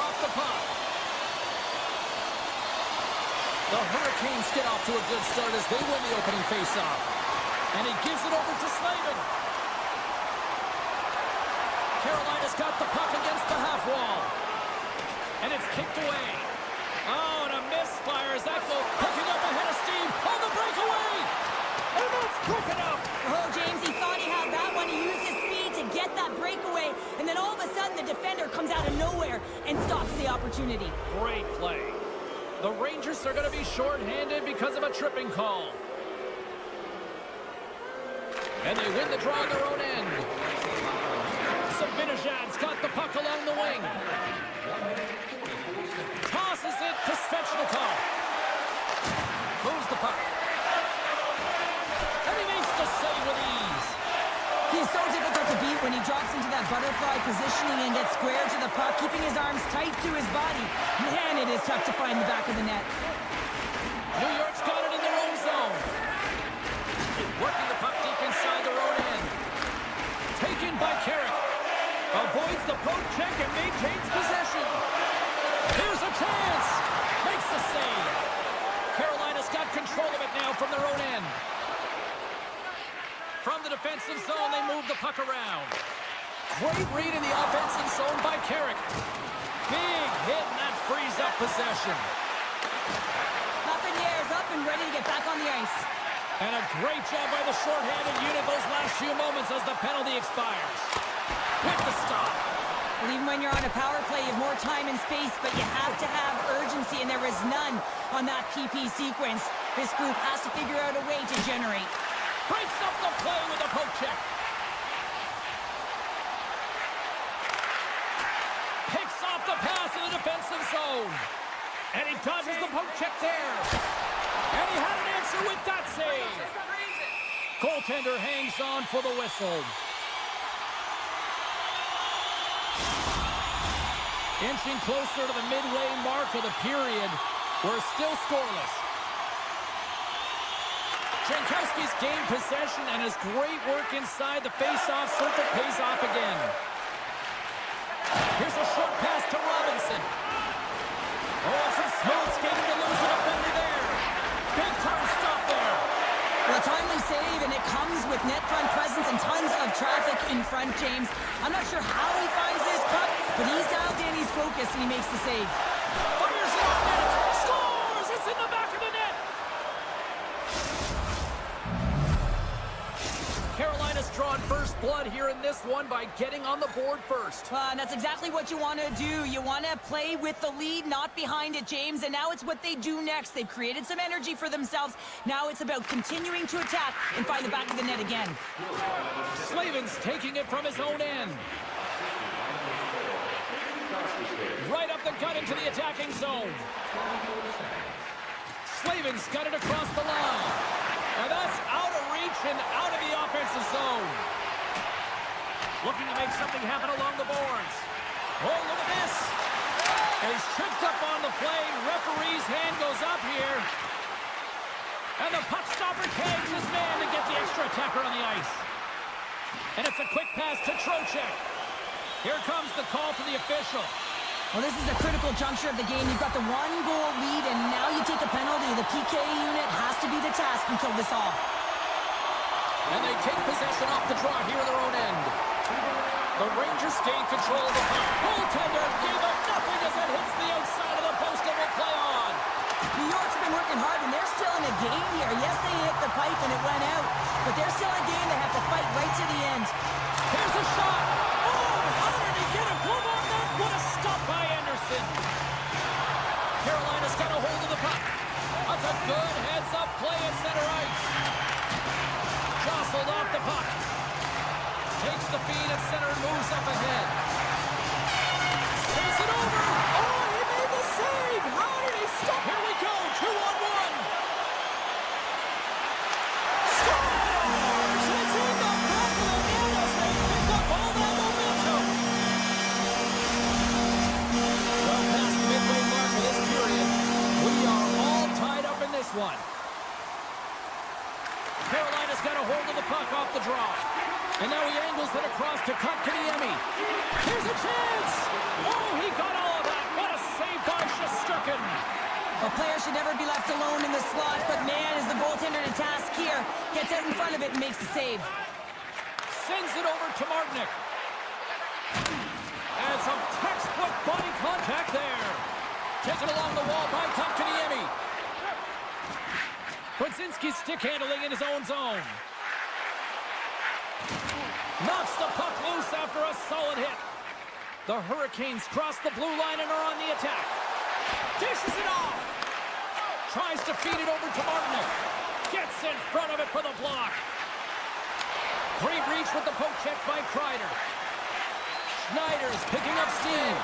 off the puck. The Hurricanes get off to a good start as they win the opening faceoff. And he gives it over to Slavin. Carolina's got the puck against the half wall. And it's kicked away. Oh, and a misfire as that goal picking up ahead of steam on the breakaway. And that's broken up. Oh, James, he thought he had that one. He used his speed to get that breakaway. And then all of a sudden, the defender comes out of nowhere and stops the opportunity. Great play. The Rangers are going to be shorthanded because of a tripping call. And they win the draw on their own end. Sabinajad's got the puck along the wing. Tosses it to Svechnikov. Moves the puck. And he makes the save with ease. He's so difficult to beat when he drops into that butterfly positioning and gets square to the puck, keeping his arms tight to his body. Man, it is tough to find the back of the net. New York's got it in their own zone. Working the puck deep inside their own end. Taken by Carrick. Avoids the poke check and maintains possession. Here's a chance. Makes the save. Carolina's got control of it now from their own end. From the defensive zone, they move the puck around. Great read in the offensive zone by Carrick. Big hit, and that frees up possession. Lafreniere is up and ready to get back on the ice. And a great job by the shorthanded unit those last few moments as the penalty expires. With the stop. Well, even when you're on a power play, you have more time and space, but you have to have urgency, and there is none on that PP sequence. This group has to figure out a way to generate. Breaks up the play with a poke check. Picks off the pass in the defensive zone. And he dodges the poke check there. And he had an answer with that save. Goaltender hangs on for the whistle. Inching closer to the midway mark of the period. We're still scoreless. Jankowski's gained possession and his great work inside the face-off circle pays off again. Here's a short pass to Robinson. Oh, some smooth skating to lose a defender there. Big time stop there. Well, a timely save, and it comes with net front presence and tons of traffic in front, James. I'm not sure how he finds this puck, but he's dialed in, he's focused, and he makes the save. Fires it on net. Scores! It's in the back of the net. Carolina's drawn first blood here in this one by getting on the board first. And that's exactly what you want to do. You want to play with the lead, not behind it, James. And now it's what they do next. They've created some energy for themselves. Now it's about continuing to attack and find the back of the net again. Slavin's taking it from his own end. Right up the gut into the attacking zone. Slavin's got it across the line. And that's out of reach and out of the offensive zone. Looking to make something happen along the boards. Oh, look at this. And he's tripped up on the play. Referee's hand goes up here. And the puck stopper tags his man to get the extra attacker on the ice. And it's a quick pass to Trocheck. Here comes the call to the official. Well, this is a critical juncture of the game. You've got the one-goal lead, and now you take a penalty. The PK unit has to be the task and kill this off. And they take possession off the draw here in their own end. The Rangers gain control of the puck. Goaltender gave up nothing as it hits the outside of the post and will play on. New York's been working hard, and they're still in a game here. Yes, they hit the pipe and it went out, but they're still in a game. They have to fight right to the end. Here's a shot. Oh, how did he get a glove on that? What a stop by Anderson. Carolina's got a hold of the puck. That's a good heads-up play at center ice. Jostled off the puck. Takes the feed at center and moves up ahead. Saves it over. Oh, he made the save. How did he stop? Here we go. 2-on-1. Scores! It's in the back of the net as they pick up all that momentum. Well past the midway mark of this period, we are all tied up in this one. Carolina's got a hold of the puck off the draw. And now he angles it across to Kotkaniemi. Here's a chance! Oh, he got all of that looking. A player should never be left alone in the slot, but man, is the goaltender to task here. Gets out in front of it and makes the save. Sends it over to Martinick. And some textbook body contact there. Taken along the wall by Kotkaniemi. Brzezinski's stick handling in his own zone. Knocks the puck loose after a solid hit. The Hurricanes cross the blue line and are on the attack. Dishes it off. Tries to feed it over to Martinick. Gets in front of it for the block. Great reach with the poke check by Kreider. Schneider's picking up steam.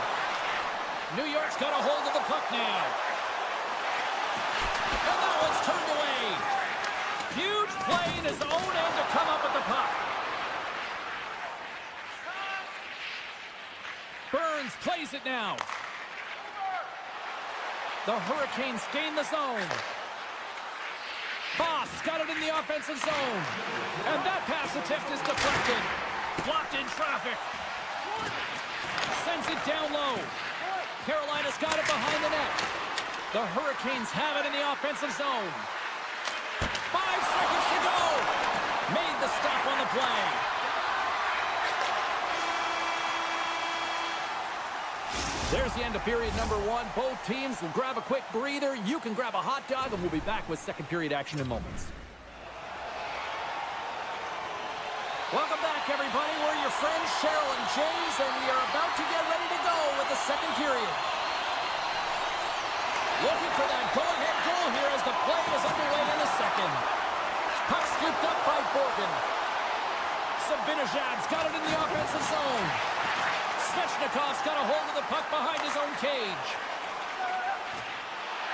New York's got a hold of the puck now. And that one's turned away. Huge play in his own end to come up with the puck. Burns plays it now. The Hurricanes gain the zone. Voss got it in the offensive zone. And that pass attempt is deflected. Blocked in traffic. Sends it down low. Carolina's got it behind the net. The Hurricanes have it in the offensive zone. 5 seconds to go. Made the stop on the play. There's the end of period number 1. Both teams will grab a quick breather. You can grab a hot dog, and we'll be back with second period action in moments. Welcome back, everybody. We're your friends, Cheryl and James, and we are about to get ready to go with the second period. Looking for that go-ahead goal here as the play is underway in the second. Puck scooped up by Borgen. Sabinajad's got it in the offensive zone. Svechnikov's got a hold of the puck behind his own cage.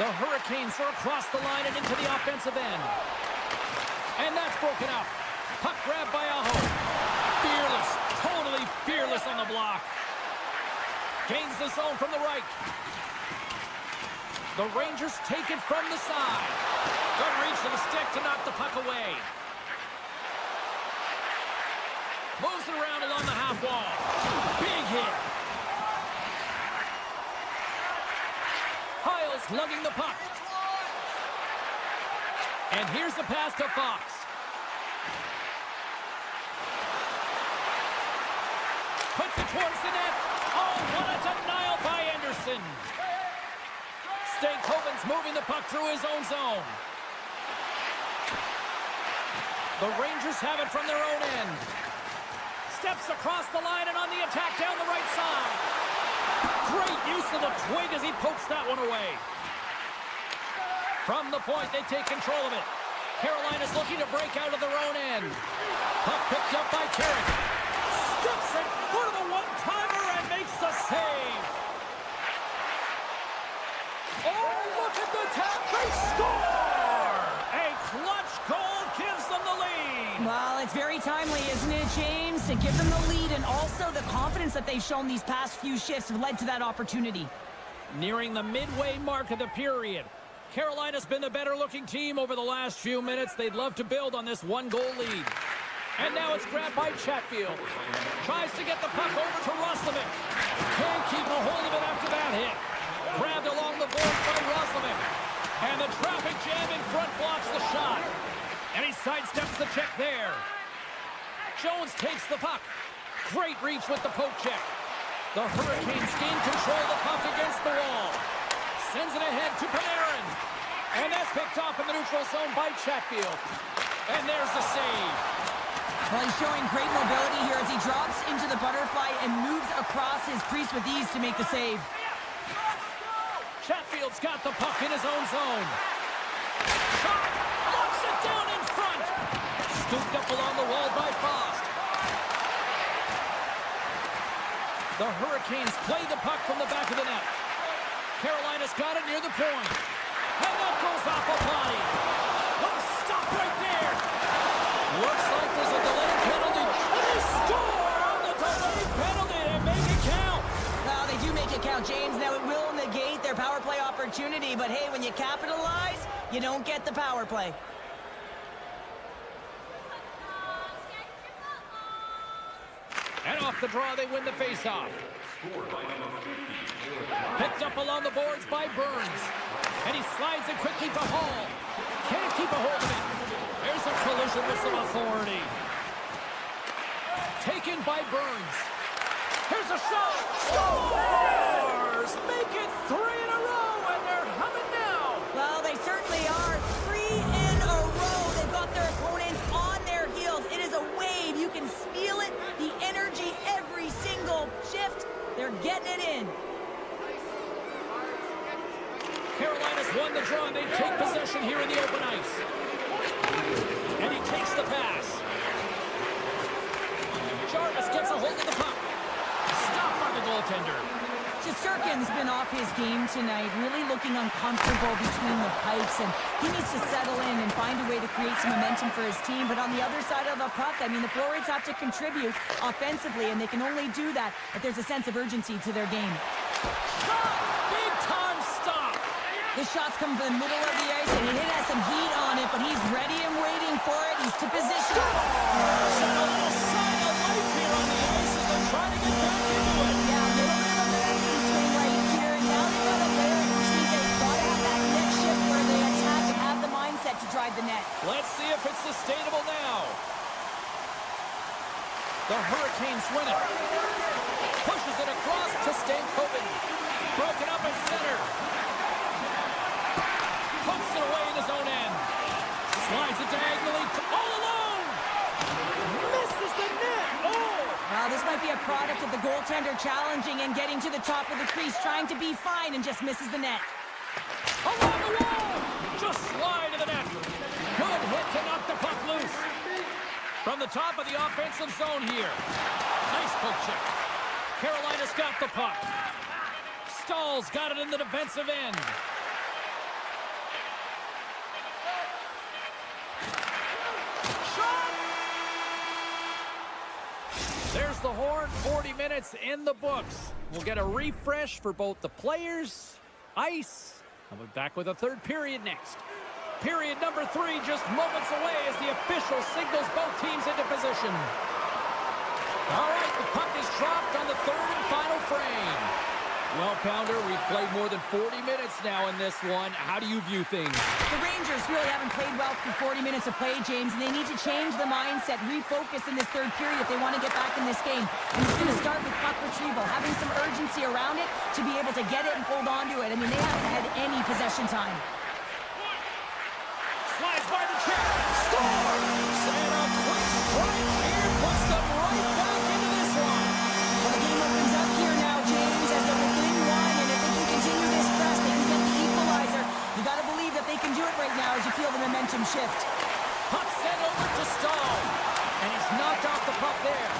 The Hurricanes are across the line and into the offensive end. And that's broken up. Puck grab by Aho. Fearless, totally fearless on the block. Gains the zone from the right. The Rangers take it from the side. Good reach to the stick to knock the puck away. Moves it around along the half wall. Big hit. Hiles lugging the puck. And here's the pass to Fox. Puts it towards the net. Oh, what a denial by Anderson. Stankoven's moving the puck through his own zone. The Rangers have it from their own end. Steps across the line and on the attack down the right side. Great use of the twig as he pokes that one away. From the point, they take control of it. Carolina's looking to break out of their own end. Puck picked up by Carrick. Steps in for the one-timer and makes the save. Oh, look at the tap. They score! A clutch goal gives them the lead. Well, it's very timely, isn't it, James? To give them the lead, and also the confidence that they've shown these past few shifts have led to that opportunity. Nearing the midway mark of the period. Carolina's been the better-looking team over the last few minutes. They'd love to build on this one-goal lead. And now it's grabbed by Chatfield. Tries to get the puck over to Roslovic. Can't keep a hold of it after that hit. Grabbed along the boards by Roslovic. And the traffic jam in front blocks the shot. And he sidesteps the check there. Jones takes the puck. Great reach with the poke check. The Hurricanes gain control of the puck against the wall. Sends it ahead to Panarin. And that's picked off in the neutral zone by Chatfield. And there's the save. Well, he's showing great mobility here as he drops into the butterfly and moves across his crease with ease to make the save. Chatfield's got the puck in his own zone. Shot! Locks it down in front! Scooped up along the wall by Fost. The Hurricanes play the puck from the back of the net. Carolina's got it near the point. And that goes off a body. Oh, stop right there! Looks like there's a delayed penalty. And they score on the delayed penalty and make it count. Well, they do make it count, James. Now, it will negate their power play opportunity, but hey, when you capitalize, you don't get the power play. And off the draw, they win the faceoff. Picked up along the boards by Burns. And he slides it quickly to Hall. Can't keep a hold of it. There's a collision with some authority. Taken by Burns. Here's a shot. Scores! Make it 3 in a row, and they're humming now. Well, they certainly are. 3 in a row. They've got their opponents on their heels. It is a wave. You can feel it. The energy every single shift. They're getting it in. Carolina's won the draw, and they take possession here in the open ice. And he takes the pass. Jarvis gets a hold of the puck. Stopped by the goaltender. Shesterkin's been off his game tonight, really looking uncomfortable between the pipes, and he needs to settle in and find a way to create some momentum for his team. But on the other side of the puck, I mean, the forwards have to contribute offensively, and they can only do that if there's a sense of urgency to their game. Shot! Big time stop! The shots come from the middle of the ice, and it has some heat on it, but he's ready and waiting for it. He's to position. And a little sign of life here on the ice as they're trying to get back into it. Yeah, a little bit of a momentum swing right here, and now they've got a layer, which means they've got to have that net shift where they attack and have the mindset to drive the net. Let's see if it's sustainable now. The Hurricanes win it. Pushes it across to Stankoven. Broken up at center. Pumps it away in his own end. Slides it diagonally all alone. Misses the net. Oh! Well, this might be a product of the goaltender challenging and getting to the top of the crease, trying to be fine, and just misses the net. Along the wall. Just slide to the net. Good hit to knock the puck loose. From the top of the offensive zone here. Nice poke check. Carolina's got the puck. Stahl's got it in the defensive end. There's the horn. 40 minutes in the books. We'll get a refresh for both the players, ice. I'll be back with a third period next. Period number 3 just moments away as the official signals both teams into position. All right, the puck is dropped on the third and final frame. Well, Pounder, we've played more than 40 minutes now in this one. How do you view things? The Rangers really haven't played well for 40 minutes of play, James, and they need to change the mindset, refocus in this third period if they want to get back in this game. And it's going to start with puck retrieval, having some urgency around it to be able to get it and hold on to it. I mean, they haven't had any possession time. Slides by the check. Scores! And a quick strike here puts them right back into this one. Well, the game opens up here now, James, as they're within one, and if they can continue this press, they can get the equalizer. You got to believe that they can do it right now as you feel the momentum shift. Puck sent over to Stahl. And he's knocked off the puck there.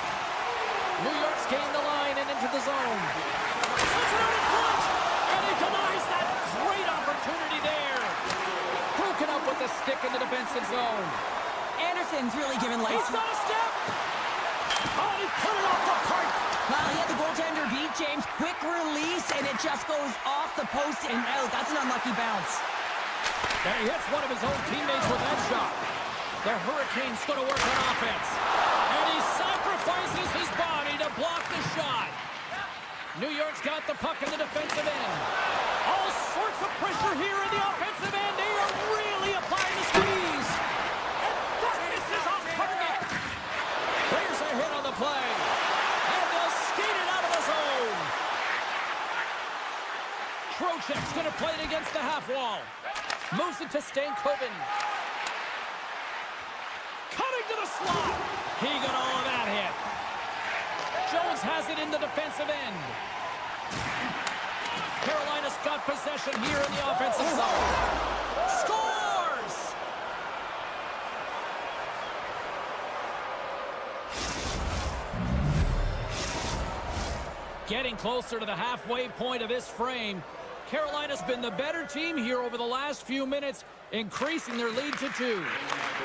New York's gained the line and into the zone. Sends it out in front. And he denies that great opportunity there. Broken up with the stick in the defensive zone. Anderson's really given life. He's got a step. Oh, he put it off the pipe. Well, he had the goaltender beat, James. Quick release, and it just goes off the post and out. That's an unlucky bounce. And he hits one of his own teammates with that shot. The Hurricanes going to work on offense. And he sacrifices his body to block the shot. New York's got the puck in the defensive end. All sorts of pressure here in the offensive end. They are really applying the squeeze. And that misses off target. There's a hit on the play. And they'll skate it out of the zone. Trocheck's going to play it against the half wall. Moves it to Stankoven. Cutting to the slot. He got all of that hit. Jones has it in the defensive end. Carolina's got possession here in the offensive zone. Scores! Getting closer to the halfway point of this frame. Carolina's been the better team here over the last few minutes, increasing their lead to 2.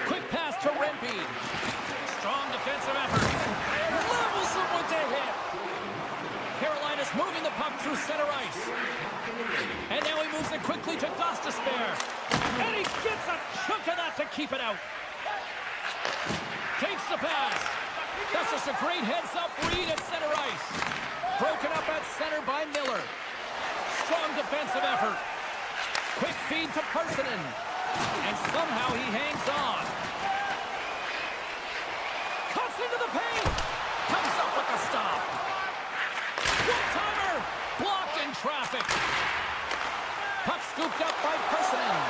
Quick pass to Rempe. Strong defensive effort. Levels him with the hit. Carolina's moving the puck through center ice. And now he moves it quickly to Gostisbehere. And he gets a chunk of that to keep it out. Takes the pass. That's just a great heads-up read at center ice. Broken up at center by Miller. Strong defensive effort. Quick feed to Parsonen. And somehow he hangs on. Cuts into the paint. Comes up with the stop. One-timer. Blocked in traffic. Puck scooped up by Parsonen.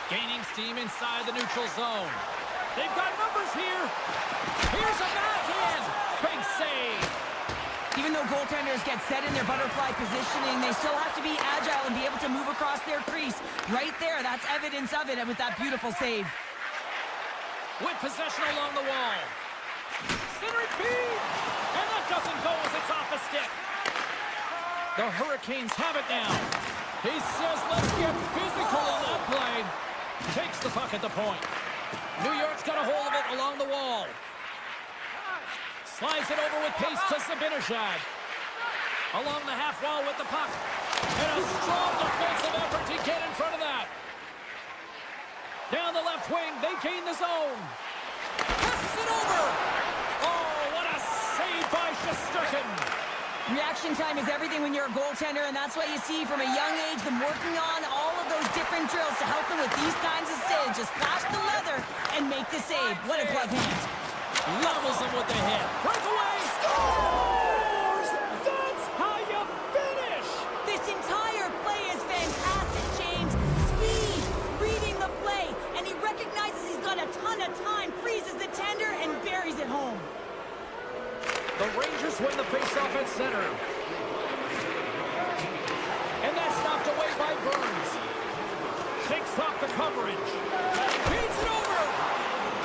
Gaining steam inside the neutral zone. They've got numbers here. Here's a backhand. Big save. Even though goaltenders get set in their butterfly positioning, they still have to be agile and be able to move across their crease. Right there, that's evidence of it, and with that beautiful save. With possession along the wall. Centering feed. And that doesn't go as it's off a stick. The Hurricanes have it now. He says, let's get physical on that play. Takes the puck at the point. New York's got a hold of it along the wall. Slides it over with pace to Zibanejad. Along the half wall with the puck. And a strong defensive effort to get in front of that. Down the left wing, they gain the zone. Passes it over. Oh, what a save by Shesterkin. Reaction time is everything when you're a goaltender, and that's what you see from a young age, them working on all of those different drills to help them with these kinds of saves. Just flash the leather and make the save. What a glove hand. Levels him with the hit. Breakaway. Scores! That's how you finish! This entire play is fantastic, James. Speed, reading the play, and he recognizes he's got a ton of time, freezes the tender, and buries it home. The Rangers win the faceoff at center. And that's knocked away by Burns. Shakes off the coverage. Beats it over.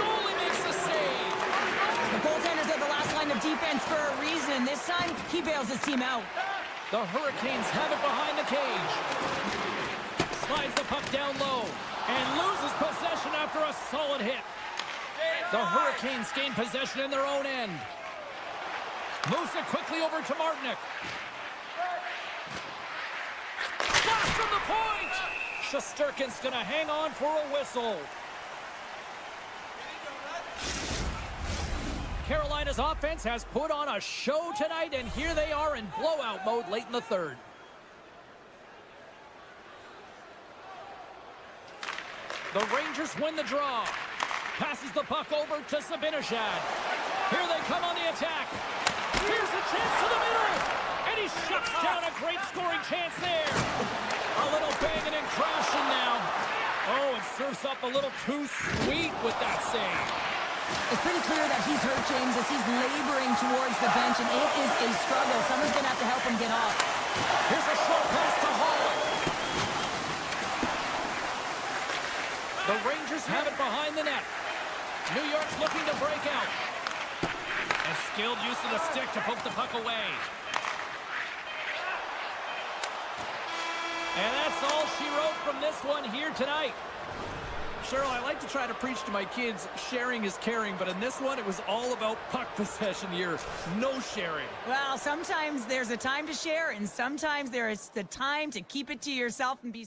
Goalie makes the save. The goaltenders are the last line of defense for a reason. This time, he bails his team out. The Hurricanes have it behind the cage. Slides the puck down low and loses possession after a solid hit. The Hurricanes gain possession in their own end. Moves it quickly over to Martinick. Flash from the point! Shesterkin's gonna hang on for a whistle. Carolina's offense has put on a show tonight, and here they are in blowout mode late in the third. The Rangers win the draw. Passes the puck over to Zibanejad. Here they come on the attack. Here's a chance to the middle. And he shuts down a great scoring chance there. A little banging and crashing now. Oh, and serves up a little too sweet with that save. It's pretty clear that he's hurt, James, as he's laboring towards the bench, and it is a struggle. Someone's going to have to help him get off. Here's a short pass to Hall. The Rangers have it behind the net. New York's looking to break out. And skilled use of the stick to poke the puck away. And that's all she wrote from this one here tonight. Cheryl, I like to try to preach to my kids, sharing is caring, but in this one, it was all about puck possession here. No sharing. Well, sometimes there's a time to share, and sometimes there is the time to keep it to yourself and be...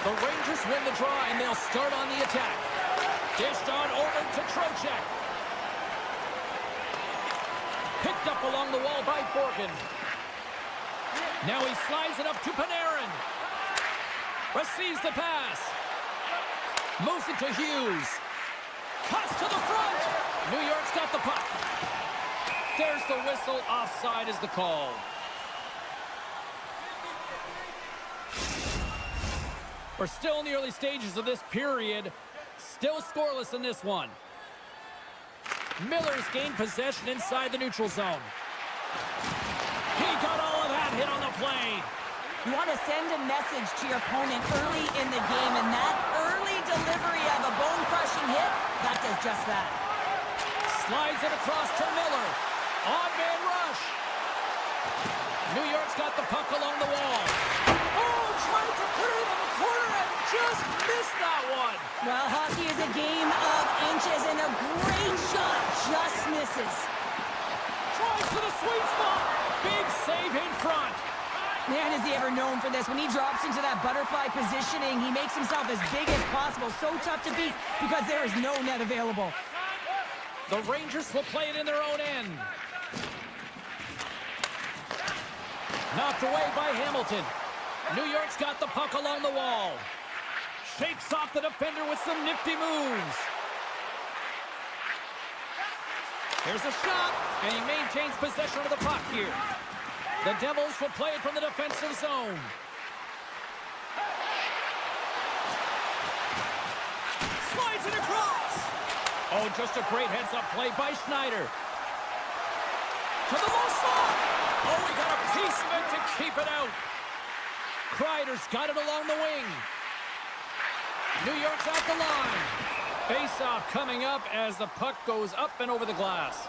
The Rangers win the draw, and they'll start on the attack. Dished on over to Trocheck. Picked up along the wall by Borgen. Now he slides it up to Panarin. Receives the pass. Moves it to Hughes. Cuts to the front. New York's got the puck. There's the whistle. Offside is the call. We're still in the early stages of this period. Still scoreless in this one. Miller's gained possession inside the neutral zone. He got all of that hit on the play. You want to send a message to your opponent early in the game, and that early delivery of a bone-crushing hit, that does just that. Slides it across to Miller. On-man rush. New York's got the puck along the wall. Oh, tried to put it on the corner and just missed that one. Well, hockey is a game of inches, and a great shot just misses. Tries to the sweet spot. Big save in front. Man, is he ever known for this. When he drops into that butterfly positioning, he makes himself as big as possible. So tough to beat because there is no net available. The Rangers will play it in their own end. Knocked away by Hamilton. New York's got the puck along the wall. Shakes off the defender with some nifty moves. Here's a shot, and he maintains possession of the puck here. The Devils will play it from the defensive zone. Slides it across. Oh, just a great heads-up play by Schneider. To the low slot. Oh, we got a piece of it to keep it out. Kreider's got it along the wing. New York's out the line. Face-off coming up as the puck goes up and over the glass.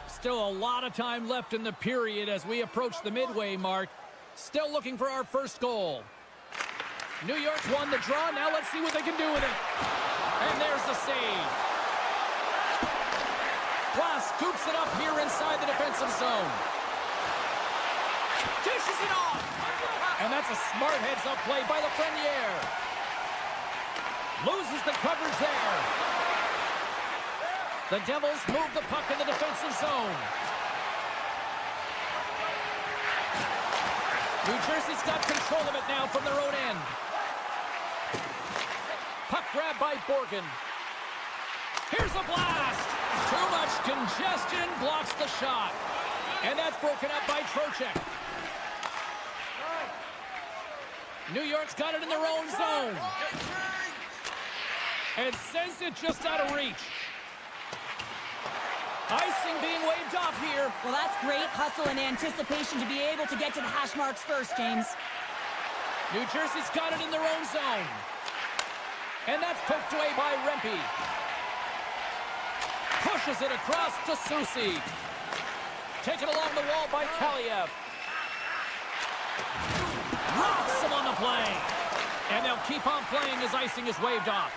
Still a lot of time left in the period as we approach the midway mark. Still looking for our first goal. New York's won the draw. Now let's see what they can do with it. And there's the save. Glass scoops it up here inside the defensive zone. Dishes it off. And that's a smart heads-up play by Lafreniere. Loses the coverage there. The Devils move the puck in the defensive zone. New Jersey's got control of it now from their own end. Puck grab by Borgen. Here's a blast. Too much congestion blocks the shot. And that's broken up by Trocheck. New York's got it in their own zone. And sends it just out of reach. Icing being waved off here. Well, that's great hustle and anticipation to be able to get to the hash marks first, James. New Jersey's got it in their own zone. And that's poked away by Rempe. Pushes it across to Soucy. Taken along the wall by Kaliev. Rocks him on the play. And they'll keep on playing as icing is waved off.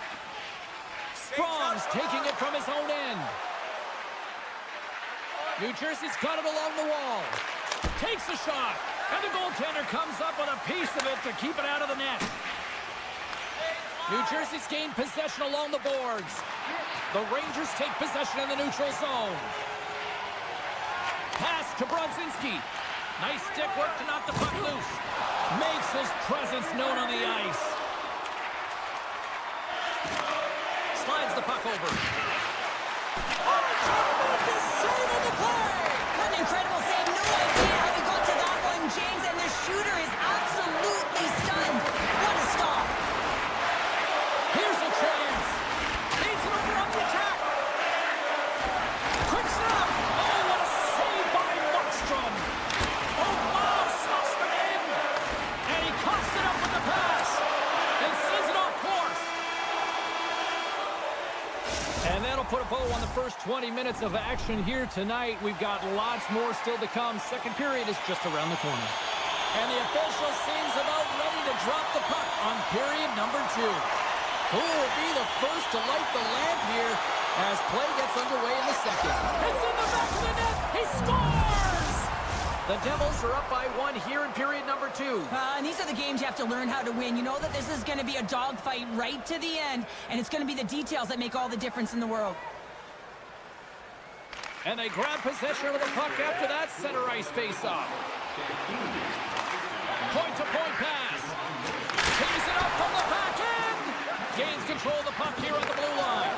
Sprong's taking it from his own end. New Jersey's got it along the wall. Takes a shot. And the goaltender comes up with a piece of it to keep it out of the net. New Jersey's gained possession along the boards. The Rangers take possession in the neutral zone. Pass to Brodzinski. Nice stick work to knock the puck loose. Makes his presence known on the ice. Slides the puck over. What an incredible save. No idea how he got to that one, James, and the shooter is absolutely stunned. What a stop. Here's a chance. Needs it over on the attack. Quick snap. Oh, what a save by Markstrom. Oh, wow, stuffs it in. And he coughs it up with the pass. And sends it off course. And that'll put a bow on the first 20 minutes of action here tonight. We've got lots more still to come. Second period is just around the corner. And the official seems about ready to drop the puck on period number 2. Who will be the first to light the lamp here as play gets underway in the second? It's in the back of the net. He scores! The Devils are up by 1 here in period number 2. And these are the games you have to learn how to win. You know that this is going to be a dogfight right to the end, and it's going to be the details that make all the difference in the world. And they grab possession of the puck after that center ice face-off. Point-to-point pass. Tees it up from the back end. Gains control of the puck here on the blue line.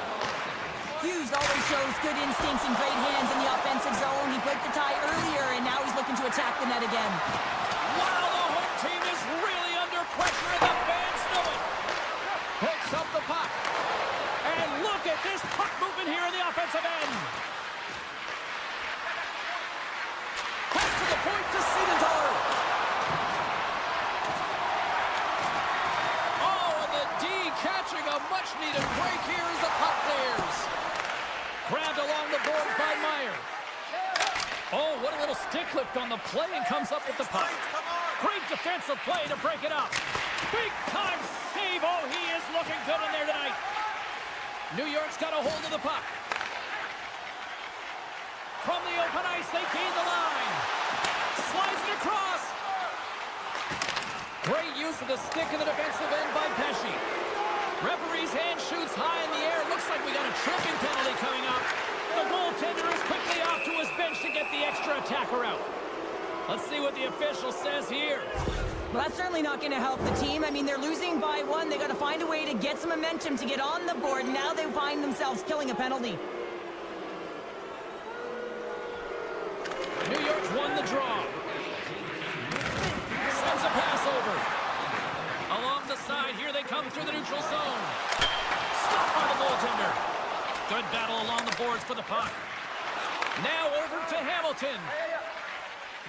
Hughes always shows good instincts and great hands in the offensive zone. He broke the tie earlier, and now he's looking to attack the net again. Wow, the home team is really under pressure, and the fans know it. Hooks up the puck. And look at this puck movement here in the offensive end. Pass to the point to Siegenthaler. Oh, and the D catching a much-needed break here as the puck clears. Grabbed along the boards by Meyer. Oh, what a little stick lift on the play, and comes up with the puck. Great defensive play to break it up. Big-time save. Oh, he is looking good in there tonight. New York's got a hold of the puck. From the open ice, they gain the line. Slides it across. Great use of the stick in the defensive end by Pesce. Referee's hand shoots high in the air. Looks like we got a tripping penalty coming up. The goaltender is quickly off to his bench to get the extra attacker out. Let's see what the official says here. Well, that's certainly not going to help the team. I mean, they're losing by 1. They got to find a way to get some momentum to get on the board. Now they find themselves killing a penalty. New York's won the draw. Sends a pass over. Along the side, here they come through the neutral zone. Stopped by the goaltender. Good battle along the boards for the puck. Now over to Hamilton.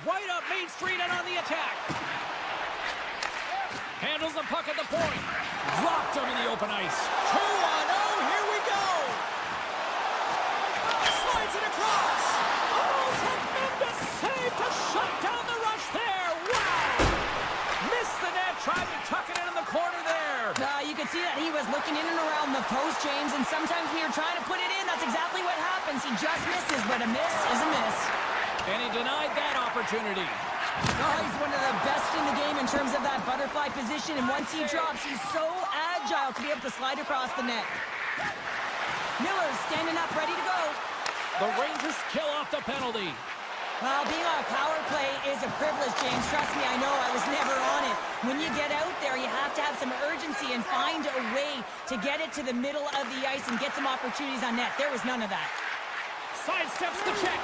Right up Main Street and on the attack. Handles the puck at the point. Dropped him in the open ice. 2-on-0, here we go. Slides it across. Oh, tremendous save to shut down the rush there. Wow. Missed the net, tried to tuck it in the corner there. You could see that he was looking in and around the post, James, and sometimes when you're trying to put it in, that's exactly what happens. He just misses, but a miss is a miss. And he denied that opportunity. Oh, he's one of the best in the game in terms of that butterfly position, and once he drops, he's so agile to be able to slide across the net. Miller's standing up, ready to go. The Rangers kill off the penalty. Well, being on a power play is a privilege, James. Trust me, I know. I was never on it. When you get out there, you have to have some urgency and find a way to get it to the middle of the ice and get some opportunities on net. There was none of that. Sidesteps the check.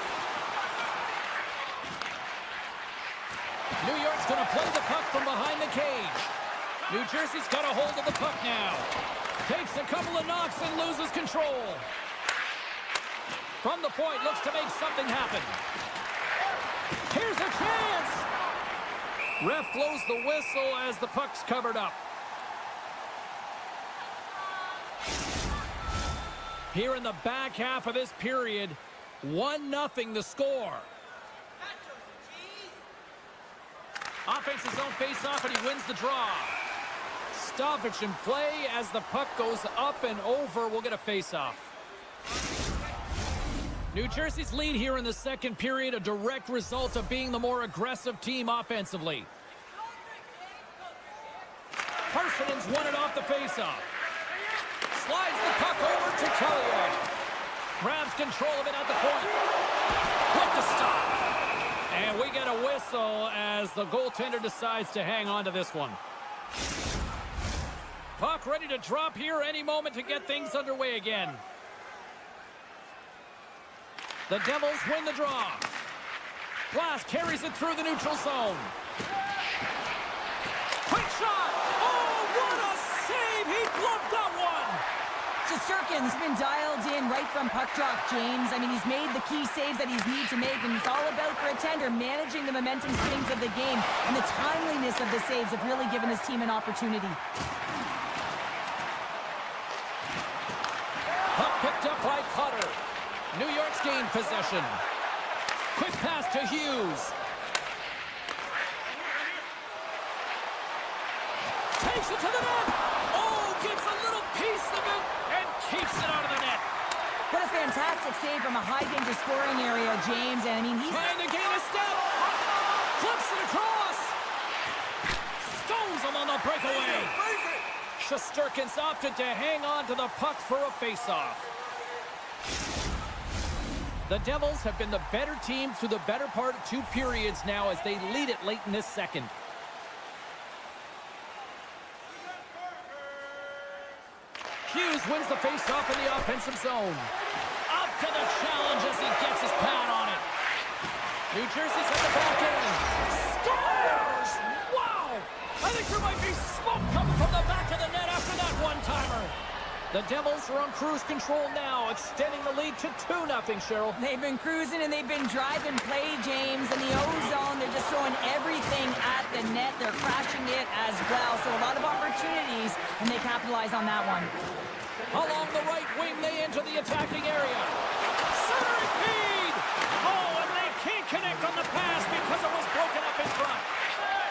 New York's going to play the puck from behind the cage. New Jersey's got a hold of the puck now. Takes a couple of knocks and loses control. From the point, looks to make something happen. Here's a chance! Ref blows the whistle as the puck's covered up. Here in the back half of this period, 1-0 the score. Offense's own face-off, and he wins the draw. Stoppage in play as the puck goes up and over. We'll get a face-off. New Jersey's lead here in the second period, a direct result of being the more aggressive team offensively. Parsonen's won it off the face-off. Slides the puck over to Tellier. Grabs control of it at the point. With the stop. And we get a whistle as the goaltender decides to hang on to this one. Puck ready to drop here any moment to get things underway again. The Devils win the draw. Glass carries it through the neutral zone. Quick shot! Oh, what a save! He gloved that one! Shesterkin's been dialed in right from puck drop, James. I mean, he's made the key saves that he's need to make, and it's all about, for a tender, managing the momentum swings of the game, and the timeliness of the saves have really given his team an opportunity. Puck picked up by Cutter. New York's gained possession. Quick pass to Hughes. Takes it to the net. Oh, gets a little piece of it and keeps it out of the net. What a fantastic save from a high-danger scoring area, James. And I mean, he's trying to gain a step. Flips it across. Stones him on the breakaway. Shesterkin's opted to hang on to the puck for a faceoff. The Devils have been the better team through the better part of 2 periods now as they lead it late in this second. Hughes wins the faceoff in the offensive zone. Up to the challenge as he gets his pad on it. New Jersey's at the back end. Scores! Wow! I think there might be smoke coming from the back of the net after that one-timer. The Devils are on cruise control now, extending the lead to 2-0, Cheryl. They've been cruising and they've been driving play, James. In the O-zone, they're just throwing everything at the net. They're crashing it as well. So a lot of opportunities, and they capitalize on that one. Along the right wing, they enter the attacking area. Centering feed! Oh, and they can't connect on the pass because it was broken up in front.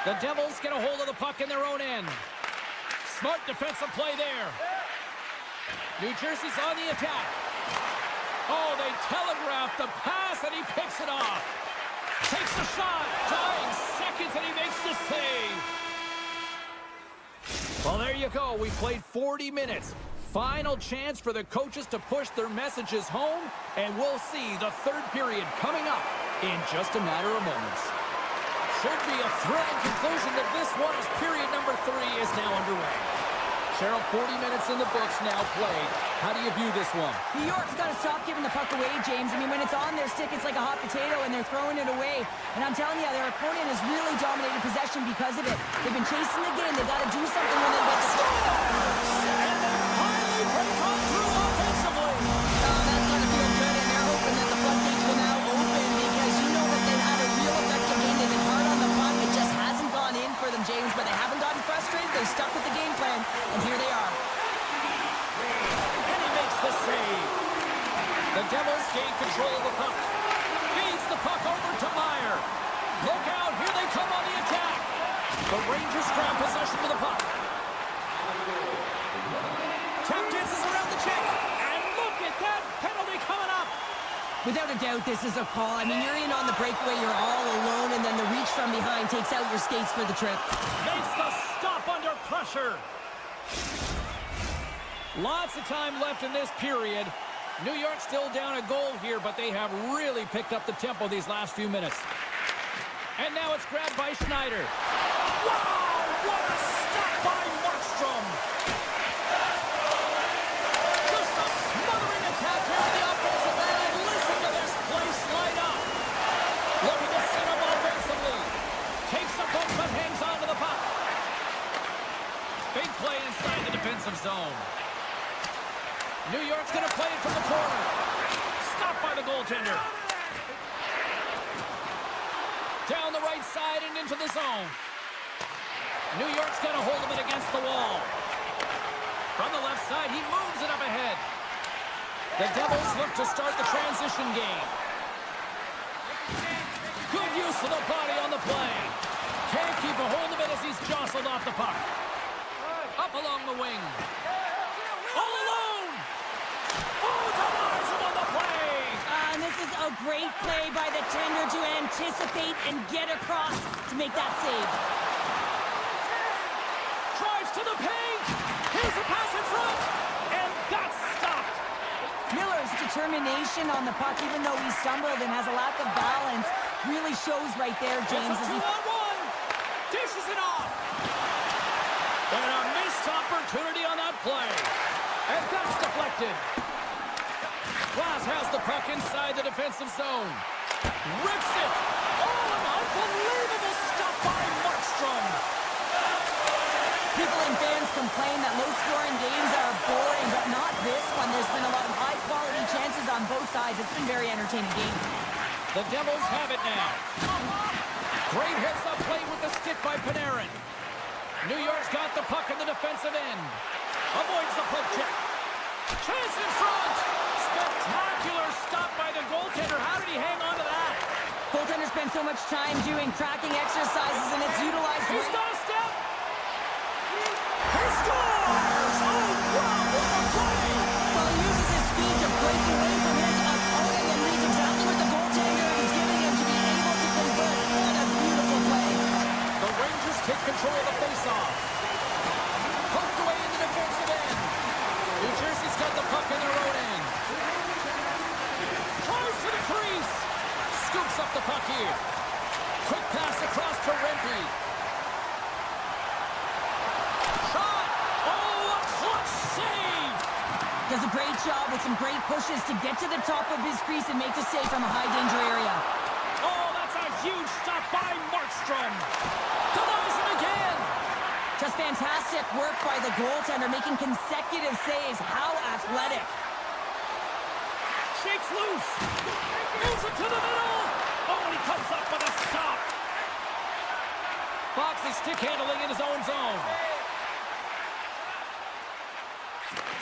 The Devils get a hold of the puck in their own end. Smart defensive play there. New Jersey's on the attack. Oh, they telegraphed the pass, and he picks it off. Takes the shot, dying seconds, and he makes the save. Well, there you go. We played 40 minutes. Final chance for the coaches to push their messages home, and we'll see the 3rd period coming up in just a matter of moments. Should be a thrilling conclusion that this one as period number 3 is now underway. Cheryl, 40 minutes in the books now played. How do you view this one? New York's got to stop giving the puck away, James. I mean, when it's on their stick, it's like a hot potato, and they're throwing it away. And I'm telling you, their opponent has really dominated possession because of it. They've been chasing the game. They've got to do something when they get the puck. And they finally break on through offensively. That's going to feel good, and they're hoping that the floodgates will now open because you know that they've had a real effective game. They've been hard on the puck. It just hasn't gone in for them, James, but they haven't gotten frustrated. They've stuck with the game plan, and here they are. And he makes the save. The Devils gain control of the puck. Feeds the puck over to Meyer. Look out, here they come on the attack. The Rangers grab possession of the puck. Tap dances around the check. And look at that penalty coming up. Without a doubt, this is a call. I mean, you're in on the breakaway, you're all alone, and then the reach from behind takes out your skates for the trip. Makes the stop under pressure. Lots of time left in this period. New York still down a goal here, but they have really picked up the tempo these last few minutes. And now it's grabbed by Schneider. Wow, what a stop by Markstrom. Just a smothering attack here on the offensive end. Listen to this place light up. Looking to set up offensively. Takes the puck, but hangs on to the puck. Big play inside the defensive zone. New York's going to play it from the corner. Stopped by the goaltender. Down the right side and into the zone. New York's got a hold of it against the wall. From the left side, he moves it up ahead. The Devils look to start the transition game. Good use of the body on the play. Can't keep a hold of it as he's jostled off the puck. Up along the wing. All alone. Oh, denies him on the play. And this is a great play by the tender to anticipate and get across to make that save. Drives to the paint. Here's a pass in front. And that's stopped. Miller's determination on the puck, even though he stumbled and has a lack of balance, really shows right there, James. It's a 2-on-1. Dishes it off. And a missed opportunity on that play. And that's deflected. Glass has the puck inside the defensive zone. Rips it. Oh, an unbelievable stop by Markstrom. People and fans complain that low-scoring games are boring, but not this one. There's been a lot of high-quality chances on both sides. It's been a very entertaining game. The Devils have it now. Great heads-up play with the stick by Panarin. New York's got the puck in the defensive end. Avoids the poke check. Chance in front. Spectacular stop by the goaltender. How did he hang on to that? Goaltender spends so much time doing tracking exercises, and it's utilized. He's got a step. He scores! Oh, wow, what a play! Well, he uses his speed to break away from his opponent and reads exactly what the goaltender is giving him to be able to convert. What a beautiful here. Quick pass across to Rimpey. Shot! Oh, a clutch save! Does a great job with some great pushes to get to the top of his crease and make the save from a high-danger area. Oh, that's a huge stop by Markstrom. Denies him again! Just fantastic work by the goaltender, making consecutive saves. How athletic. Shakes loose. Moves it to the middle! Oh, and he comes up with a stop. Fox is stick handling in his own zone.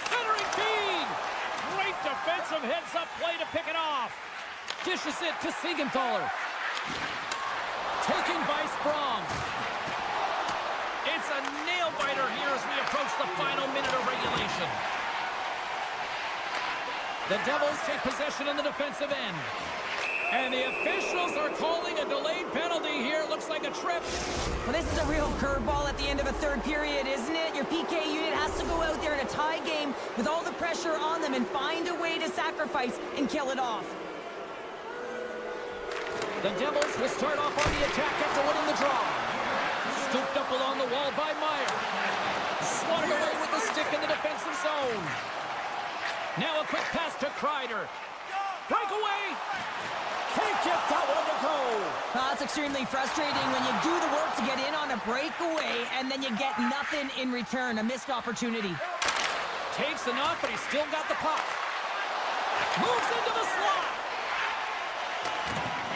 Centering feed! Great defensive heads-up play to pick it off. Dishes it to Siegenthaler. Taken by Sprong. It's a nail-biter here as we approach the final minute of regulation. The Devils take possession in the defensive end. And the officials are calling a delayed penalty here. Looks like a trip. Well, this is a real curveball at the end of a third period, isn't it? Your PK unit has to go out there in a tie game with all the pressure on them and find a way to sacrifice and kill it off. The Devils will start off on the attack after winning the draw. Scooped up along the wall by Meyer. Swatted away with the stick in the defensive zone. Now a quick pass to Kreider. Breakaway! Can't get that one to go. It's extremely frustrating when you do the work to get in on a breakaway and then you get nothing in return, a missed opportunity. Takes the knock, but he's still got the puck. Moves into the slot.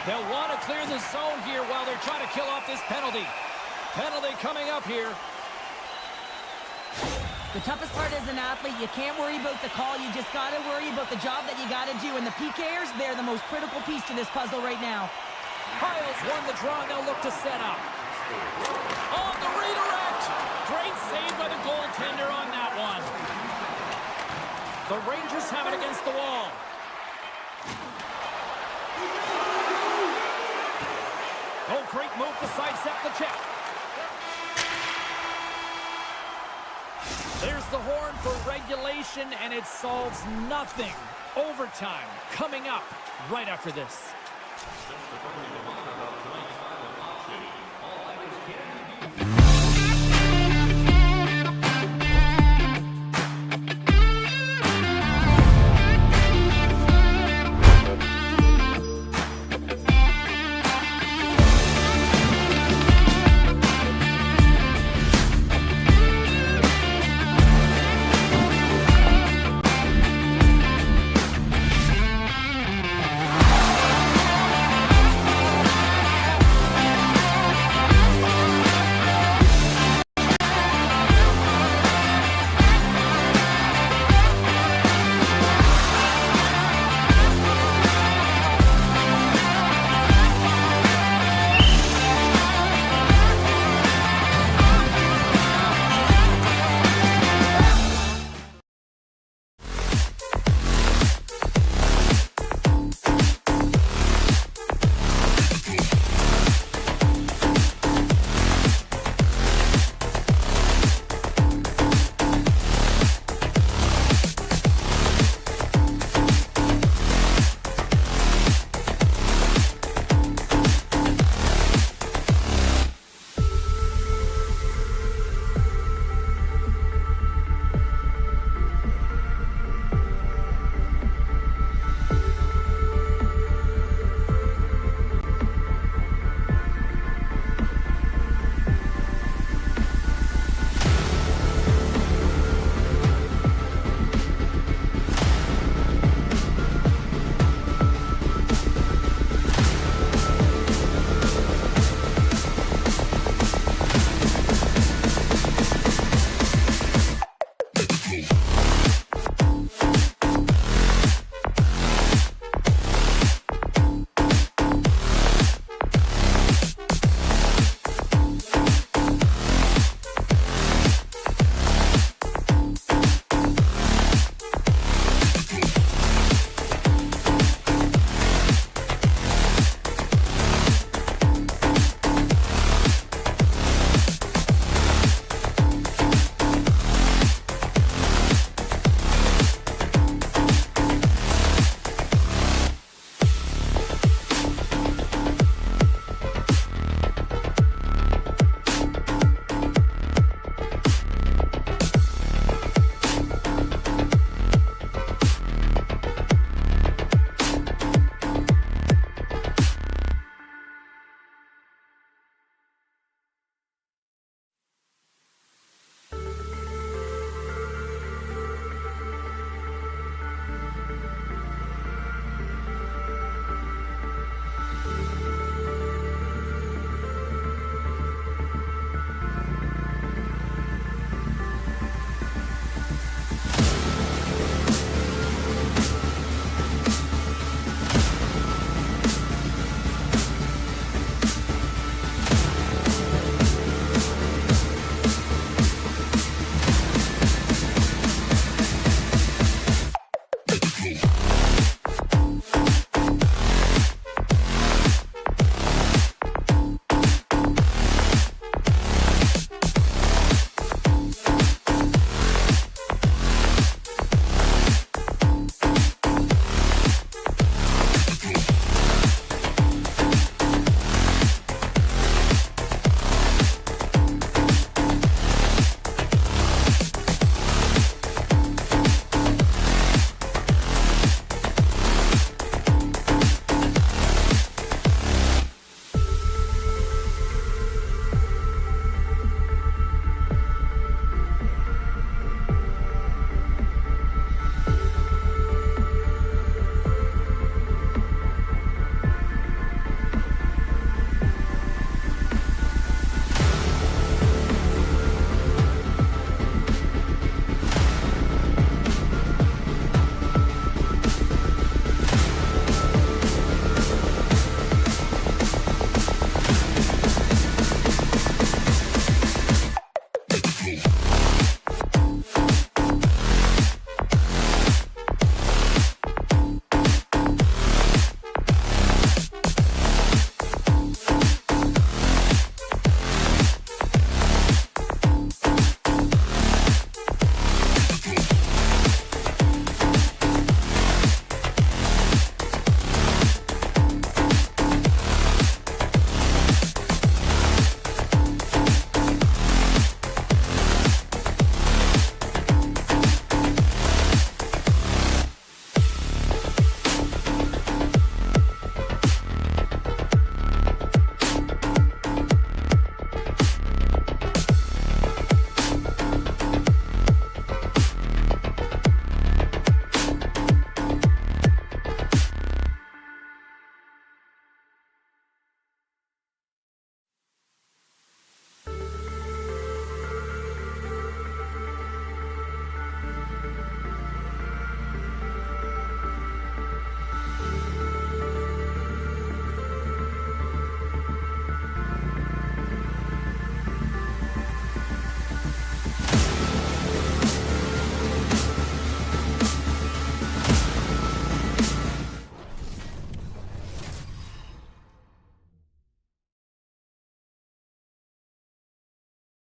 They'll want to clear the zone here while they're trying to kill off this penalty. Penalty coming up here. The toughest part as an athlete, you can't worry about the call. You just got to worry about the job that you got to do. And the PKers, they're the most critical piece to this puzzle right now. Piles won the draw, and they'll look to set up. On the redirect. Great save by the goaltender on that one. The Rangers have it against the wall. Oh, great move to sidestep the check. There's the horn for regulation, and it solves nothing. Overtime coming up right after this.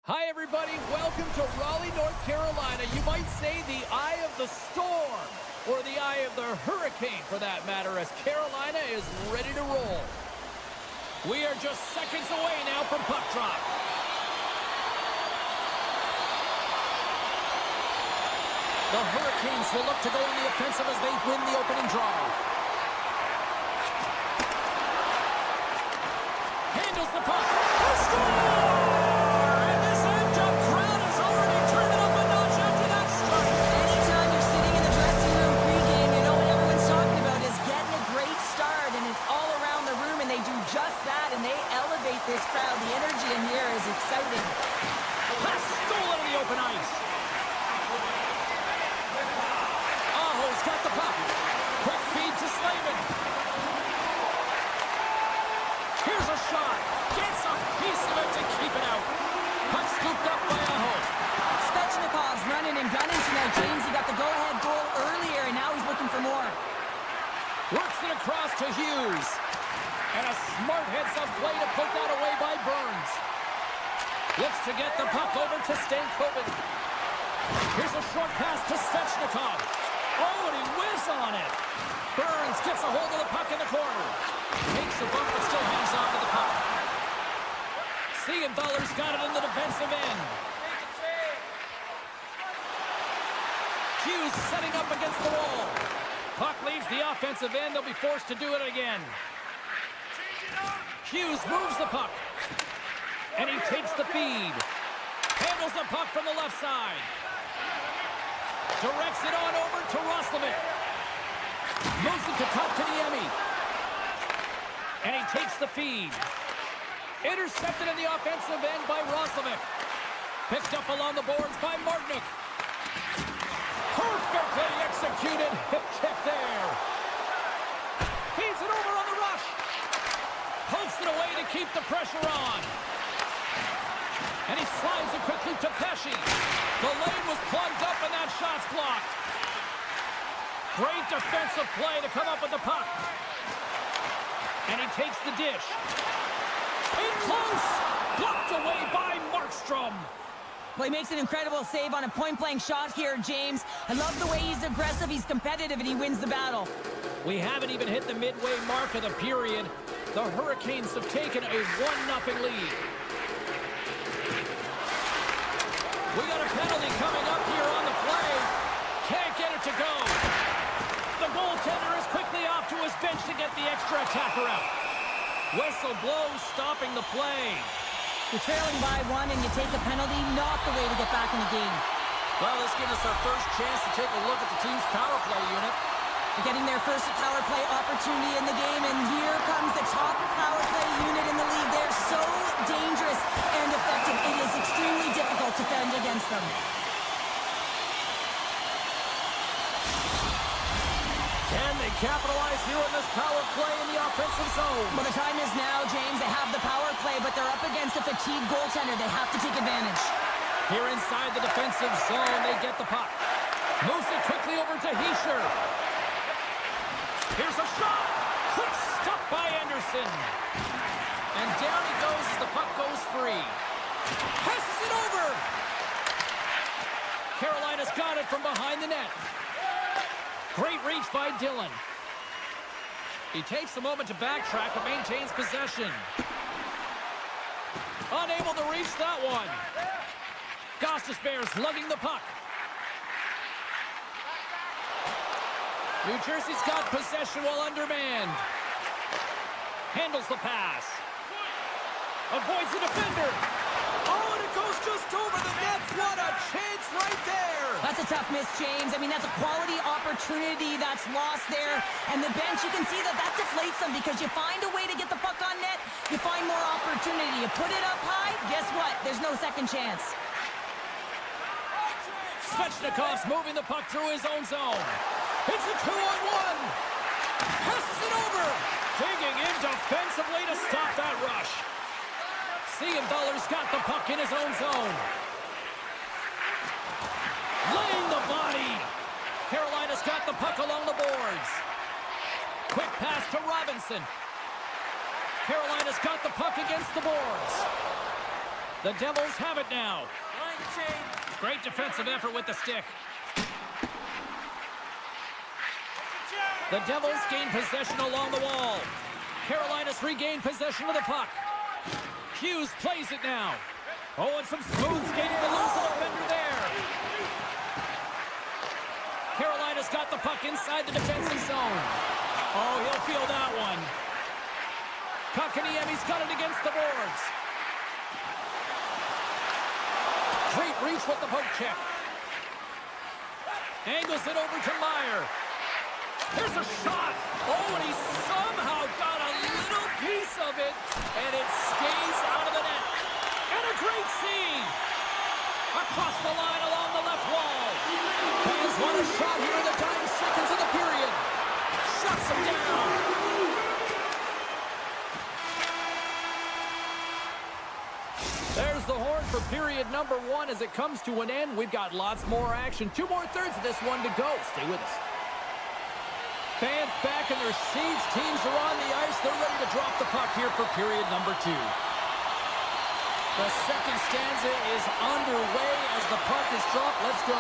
Hi, everybody. Welcome to Raleigh, North Carolina. You might say the eye of the storm, or the eye of the hurricane, for that matter, as Carolina is ready to roll. We are just seconds away now from puck drop. The Hurricanes will look to go on the offensive as they win the opening draw. Handles the puck. Score! This crowd, the energy in here is exciting. Pass stolen in the open ice. Aho's got the puck. Quick feed to Slavin. Here's a shot. Gets a piece of it to keep it out. Puck scooped up by Aho. Svechnikov's running and gunning tonight, James. He got the go-ahead goal earlier, and now he's looking for more. Works it across to Hughes. And a smart heads-up play to put that away by Burns. Looks to get the puck over to Stankoven. Here's a short pass to Svechnikov. Oh, and he whiffs on it. Burns gets a hold of the puck in the corner. Takes a bump but still hangs on to the puck. Siegenthaler's got it in the defensive end. Hughes setting up against the wall. Puck leaves the offensive end. They'll be forced to do it again. Hughes moves the puck. And he takes the feed. Handles the puck from the left side. Directs it on over to Roslovic. Moves it to Kotkaniemi. And he takes the feed. Intercepted in the offensive end by Roslovic. Picked up along the boards by Martinic. Perfectly executed hip check there. Feeds it over on the rush. Pokes it away to keep the pressure on. And he slides it quickly to Pesci. The lane was plugged up and that shot's blocked. Great defensive play to come up with the puck. And he takes the dish. In close! Blocked away by Markstrom. Well, he makes an incredible save on a point-blank shot here, James. I love the way he's aggressive, he's competitive, and he wins the battle. We haven't even hit the midway mark of the period. The Hurricanes have taken a 1-0 lead. We got a penalty coming up here on the play. Can't get it to go. The goaltender is quickly off to his bench to get the extra attacker out. Whistle blows, stopping the play. You're trailing by 1 and you take a penalty, not the way to get back in the game. Well, this gives us our first chance to take a look at the team's power play unit. They're getting their first power play opportunity in the game, and here comes the top power play unit in the league. They're so dangerous and effective. It is extremely difficult to defend against them. Can they capitalize here on this power play in the offensive zone? Well, the time is now, James. They have the power play, but they're up against a fatigued goaltender. They have to take advantage. Here inside the defensive zone, they get the puck. Moves it quickly over to Heischer. Here's a shot. Quick stop by Anderson. And down he goes as the puck goes free. Passes it over. Carolina's got it from behind the net. Great reach by Dillon. He takes a moment to backtrack but maintains possession. Unable to reach that one. Gostisbehere's lugging the puck. New Jersey's got possession while undermanned. Handles the pass. Avoids the defender. Oh, and it goes just over the net. What a chance right there. That's a tough miss, James. I mean, that's a quality opportunity that's lost there. And the bench, you can see that deflates them because you find a way to get the puck on net, you find more opportunity. You put it up high, guess what? There's no second chance. Svechnikov's moving the puck through his own zone. It's a 2-on-1. Passes it over. Digging in defensively to stop that rush. Siegenthaler's got the puck in his own zone. Laying the body. Carolina's got the puck along the boards. Quick pass to Robinson. Carolina's got the puck against the boards. The Devils have it now. Great defensive effort with the stick. The Devils gain possession along the wall. Carolina's regained possession of the puck. Hughes plays it now. Oh, and some smooth skating to lose the defender there. Carolina's got the puck inside the defensive zone. Oh, he'll feel that one. Kotkaniemi's got it against the boards. Great reach with the poke check. Angles it over to Meyer. There's a shot. Oh, and he somehow got a little piece of it, and it stays out of the net. And a great save. Across the line along the left wall. Fans want a shot here in the dying seconds of the period. Shuts him down. There's the horn for period number 1 as it comes to an end. We've got lots more action. 2 more thirds of this one to go. Stay with us. Fans back in their seats. Teams are on the ice. They're ready to drop the puck here for period number 2. The second stanza is underway as the puck is dropped. Let's go.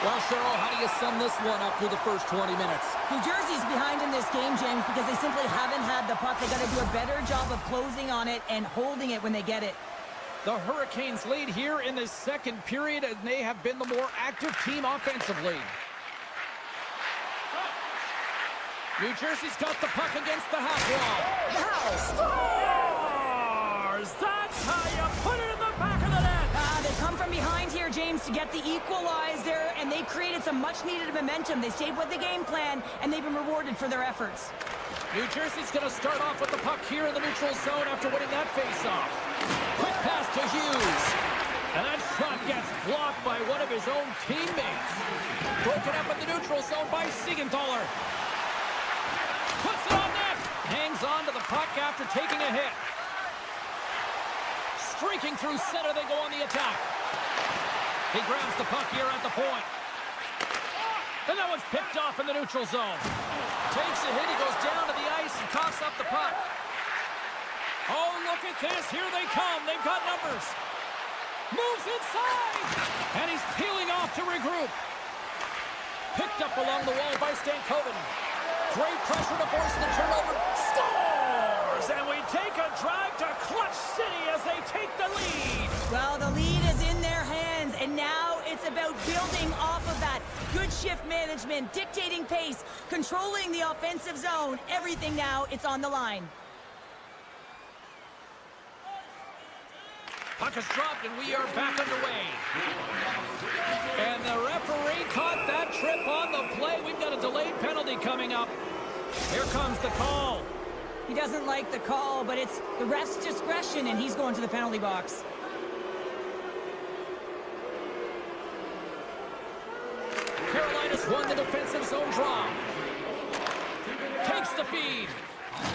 Well, Cheryl, how do you sum this one up through the first 20 minutes? New Jersey's behind in this game, James, because they simply haven't had the puck. They got to do a better job of closing on it and holding it when they get it. The Hurricanes lead here in the second period, and they have been the more active team offensively. New Jersey's got the puck against the half wall. Scores! That's how you put it in the back of the net. They come from behind here, James, to get the equalizer, and they created some much-needed momentum. They stayed with the game plan, and they've been rewarded for their efforts. New Jersey's going to start off with the puck here in the neutral zone after winning that face-off. Quick pass to Hughes. And that shot gets blocked by one of his own teammates. Broken up in the neutral zone by Siegenthaler. Puts it on net. Hangs on to the puck after taking a hit. Streaking through center, they go on the attack. He grabs the puck here at the point. And that one's picked off in the neutral zone. Takes a hit, he goes down to the ice and coughs up the puck. Oh, look at this. Here they come. They've got numbers. Moves inside. And he's peeling off to regroup. Picked up along the wall by Stankoven. Great pressure to force the turnover. Scores! And we take a drive to Clutch City as they take the lead. Well, the lead is in their hands, and now it's about building off of that. Good shift management, dictating pace, controlling the offensive zone. Everything now, it's on the line. Puck is dropped, and we are back underway. And the referee caught that trip on the play. We've got a delayed penalty coming up. Here comes the call. He doesn't like the call, but it's the ref's discretion, and he's going to the penalty box. Carolina's won the defensive zone draw. Takes the feed.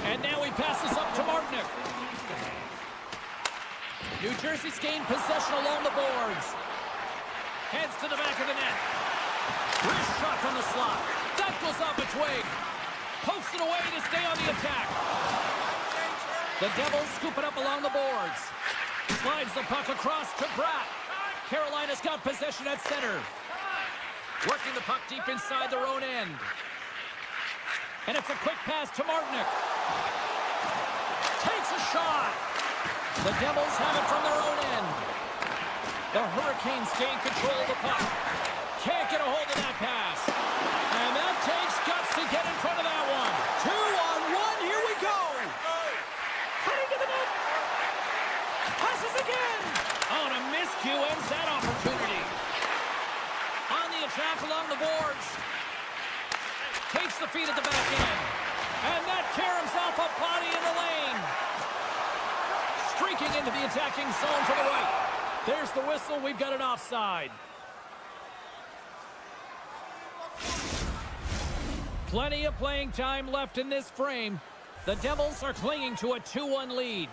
And now he passes up to Martinick. New Jersey's gained possession along the boards. Heads to the back of the net. Wrist shot from the slot. That goes off a twig. Pokes it away to stay on the attack. The Devils scoop it up along the boards. Slides the puck across to Bratt. Carolina's got possession at center. Working the puck deep inside their own end. And it's a quick pass to Martinick. Takes a shot. The Devils have it from their own end. The Hurricanes gain control of the puck. Can't get a hold of that pass. And that takes guts to get in front of that one. 2-on-1, here we go. Cutting to the net. Passes again. Oh, and a miscue ends that opportunity. On the attack along the boards. Takes the feed at the back end. And that caroms off a body in the lane. Streaking into the attacking zone for the right. There's the whistle. We've got an offside. Plenty of playing time left in this frame. The Devils are clinging to a 2-1 lead.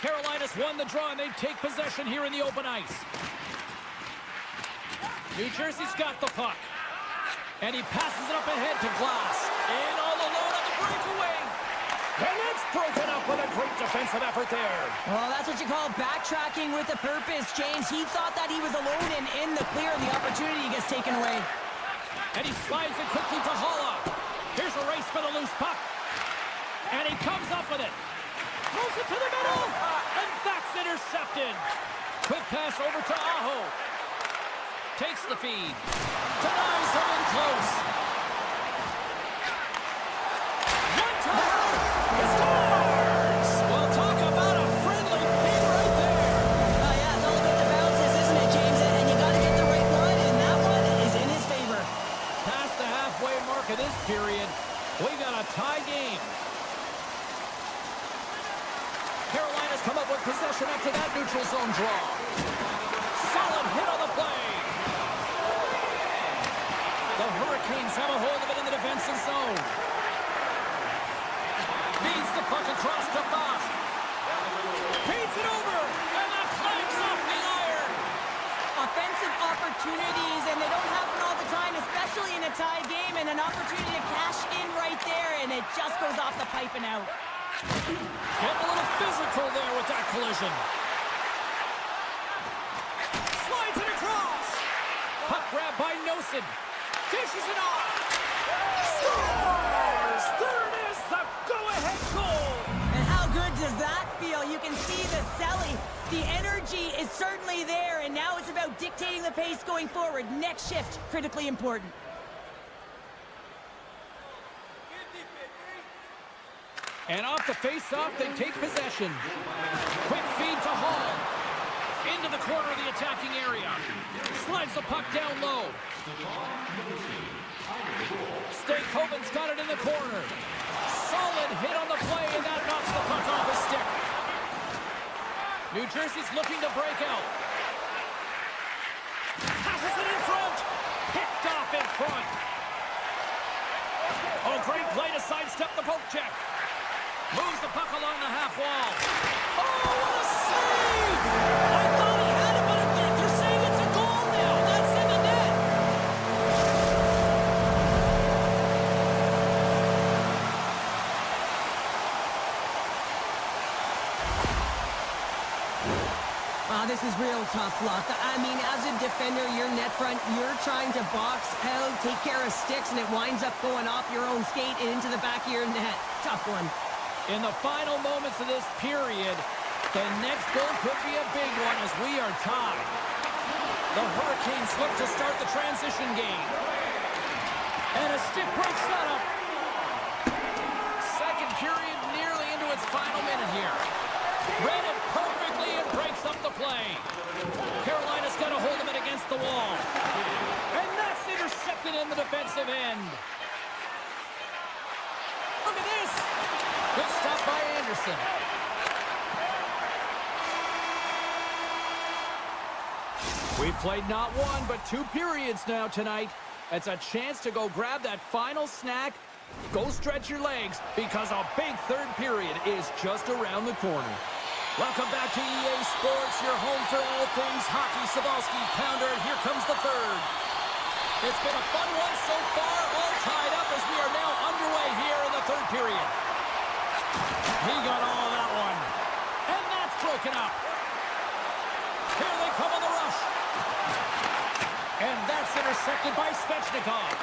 Carolina's won the draw, and they take possession here in the open ice. New Jersey's got the puck. And he passes it up ahead to Glass. In all alone on the breakaway. And it's broken up with a great defensive effort there. Well, that's what you call backtracking with a purpose, James. He thought that he was alone and in the clear, and the opportunity gets taken away. And he slides it quickly to Holla. Here's a race for the loose puck. And he comes up with it. Moves it to the middle. And that's intercepted. Quick pass over to Aho. Takes the feed. Denies him in close. One time. He scores! Well, talk about a friendly pin right there. Yeah, it's all about the bounces, isn't it, James? And you got to get the right one, and that one is in his favor. Past the halfway mark of this period, we got a tie game. Carolina's come up with possession after that neutral zone draw. Solid hit on the play. The Hurricanes have a hold of it in the defensive zone. Feeds the puck across to Faust. Feeds it over, and that clanks off the iron. Offensive opportunities, and they don't happen all the time, especially in a tie game, and an opportunity to cash in right there, and it just goes off the pipe and out. Getting a little physical there with that collision. Slides it across. Puck grab by Nosen. Dishes it off. Scores! Third is the go-ahead goal. And how good does that feel? You can see the selling. The energy is certainly there, and now it's about dictating the pace going forward. Next shift, critically important. And off the face-off, they take possession. Quick feed to Hall. Into the corner of the attacking area. Slides the puck down low. Stankoven's got it in the corner. Solid hit on the play, and that knocks the puck off his stick. New Jersey's looking to break out. Passes it in front. Picked off in front. Oh, great play to sidestep the poke check. Moves the puck along the half wall. Oh, what a save! I thought he had it, but they're saying it's a goal now. this is real tough luck. I mean, as a defender, your net front, you're trying to box out, take care of sticks, and it winds up going off your own skate and into the back of your net. Tough one. In the final moments of this period, the next goal could be a big one as we are tied. The Hurricanes look to start the transition game. And a stick breaks that up. Second period nearly into its final minute here. Read it perfectly and breaks up the play. Carolina's got to hold him against the wall. And that's intercepted in the defensive end. Look at this. Good stop by Anderson. We've played not one, but 2 periods now tonight. It's a chance to go grab that final snack. Go stretch your legs because a big third period is just around the corner. Welcome back to EA Sports, your home for all things hockey. Cybulski, Pounder, and here comes the third. It's been a fun one so far, all tied up as we are now underway here in the third period. He got all of that one. And that's broken up. Here they come on the rush. And that's intercepted by Svechnikov.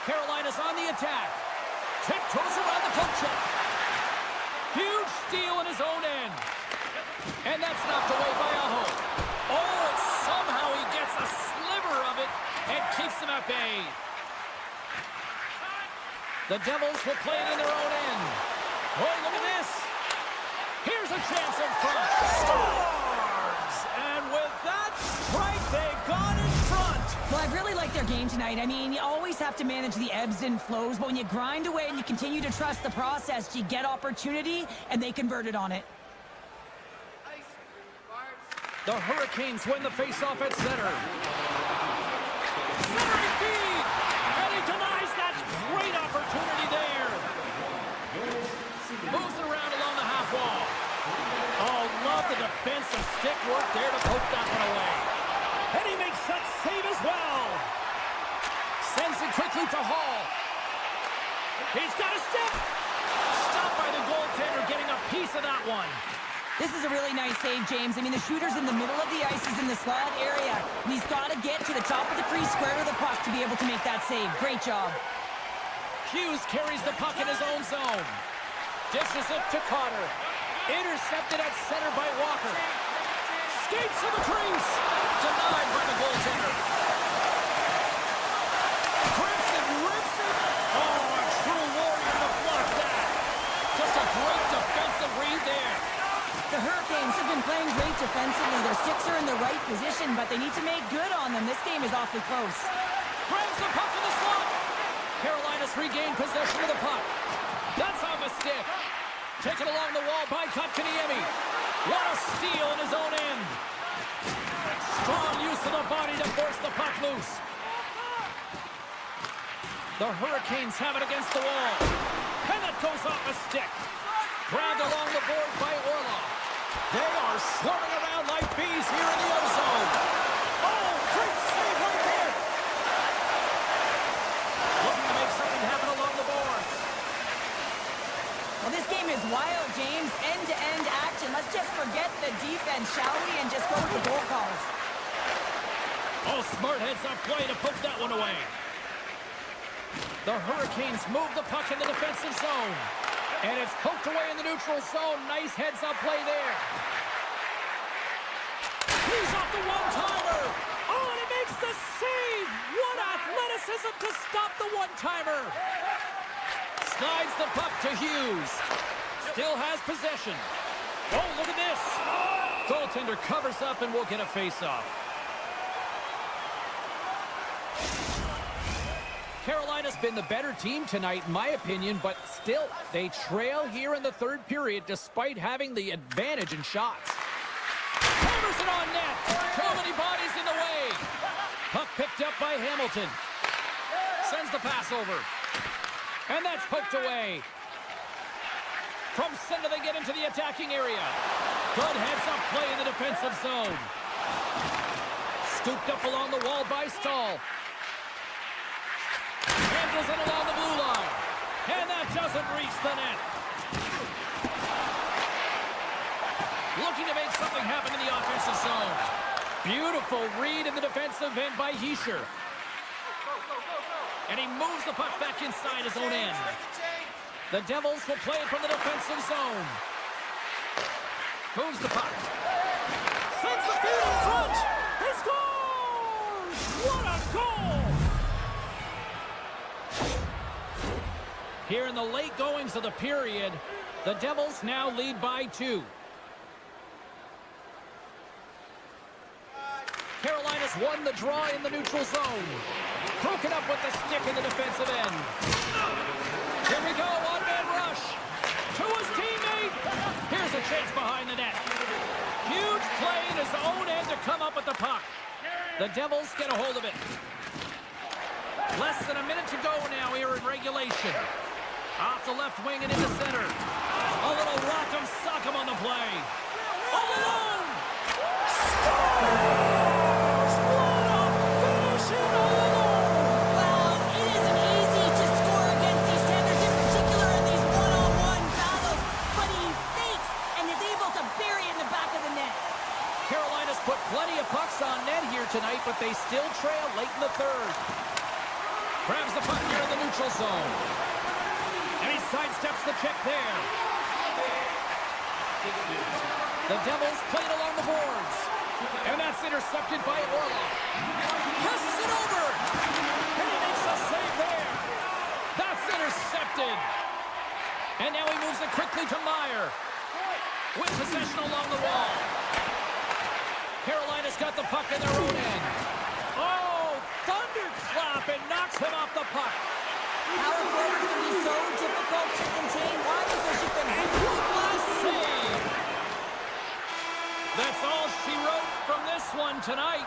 Carolina's on the attack. Tiptoes around the poke check. Huge steal in his own end. And that's knocked away by Aho. Oh, and somehow he gets a sliver of it and keeps them at bay. The Devils will play it in their own end. Oh, look at this. Here's a chance in front. Scores! And with that strike, they got in front. Well, I really like their game tonight. I mean, you always have to manage the ebbs and flows, but when you grind away and you continue to trust the process, you get opportunity, and they converted on it. The Hurricanes win the faceoff at center. Centering feed! And he denies that great opportunity there. Moves it around along the half wall. Oh, love the defensive stick work there to poke that one away. And he makes that save as well. Sends it quickly to Hall. He's got a step. Stopped by the goaltender, getting a piece of that one. This is a really nice save, James. I mean, the shooter's in the middle of the ice. He's in the slot area. And he's got to get to the top of the crease, square to the puck to be able to make that save. Great job. Hughes carries the puck in his own zone. Dishes it to Cotter. Intercepted at center by Walker. Skates to the crease. Denied by the goaltender. Grips it, rips it. Oh, a true warrior to block that. Just a great defensive read there. The Hurricanes have been playing great defensively. Their sticks are in the right position, but they need to make good on them. This game is awfully close. Grabs the puck in the slot. Carolina's regained possession of the puck. That's off a stick. Taken along the wall by Kotkaniemi. What a steal in his own end. Strong use of the body to force the puck loose. The Hurricanes have it against the wall. And that goes off a stick. Grabbed along the board by Orlov. They are swarming around like bees here in the O-zone. Oh, great save right there. Looking to make something happen along the boards. Well, this game is wild, James. End-to-end action. Let's just forget the defense, shall we, and just go with the goal calls. Oh, smart heads-up play to poke that one away. The Hurricanes move the puck in the defensive zone. And it's poked away in the neutral zone. Nice heads-up play there. He's off the one-timer. Oh, and he makes the save. What athleticism to stop the one-timer. Slides the puck to Hughes. Still has possession. Oh, look at this. Goaltender covers up and will get a face-off. Carolina's been the better team tonight, in my opinion, but still, they trail here in the third period despite having the advantage in shots. Hammers it on net. Too many bodies in the way. Puck picked up by Hamilton. Sends the pass over. And that's poked away. From center, they get into the attacking area. Good heads-up play in the defensive zone. Scooped up along the wall by Stahl. Handles it along the blue line. And that doesn't reach the net. Looking to make something happen in the offensive zone. Beautiful read in the defensive end by Heischer. And he moves the puck back inside his own end. The Devils will play it from the defensive zone. Moves the puck. Sends the feed in front. He scores! What a goal! Here in the late goings of the period, the Devils now lead by 2. Carolina's won the draw in the neutral zone. Broken up with the stick in the defensive end. Here we go, one-man rush. To his teammate. Here's a chance behind the net. Huge play in his own end to come up with the puck. The Devils get a hold of it. Less than a minute to go now here in regulation. Off the left wing and into center. A little rock'em sock'em on the play. All alone. Scores! What a finishing all alone! Well, it isn't easy to score against these tenders, in particular in these one-on-one battles, but he fakes and is able to bury it in the back of the net. Carolina's put plenty of pucks on net here tonight, but they still trail late in the third. Grabs the puck here in the neutral zone. And he sidesteps the check there. The Devils play it along the boards. And that's intercepted by Orlov. Passes it over. And he makes a save there. That's intercepted. And now he moves it quickly to Meyer. With possession along the wall. Carolina's got the puck in their own end. Oh, thunderclap, and knocks him off the puck. Power forwards can be so difficult to contain. Why? Because you can Last save. That's all she wrote from this one tonight.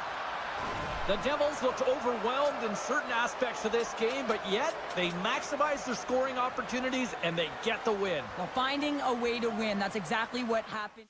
The Devils looked overwhelmed in certain aspects of this game, but yet they maximize their scoring opportunities and they get the win. Well, finding a way to win. That's exactly what happened.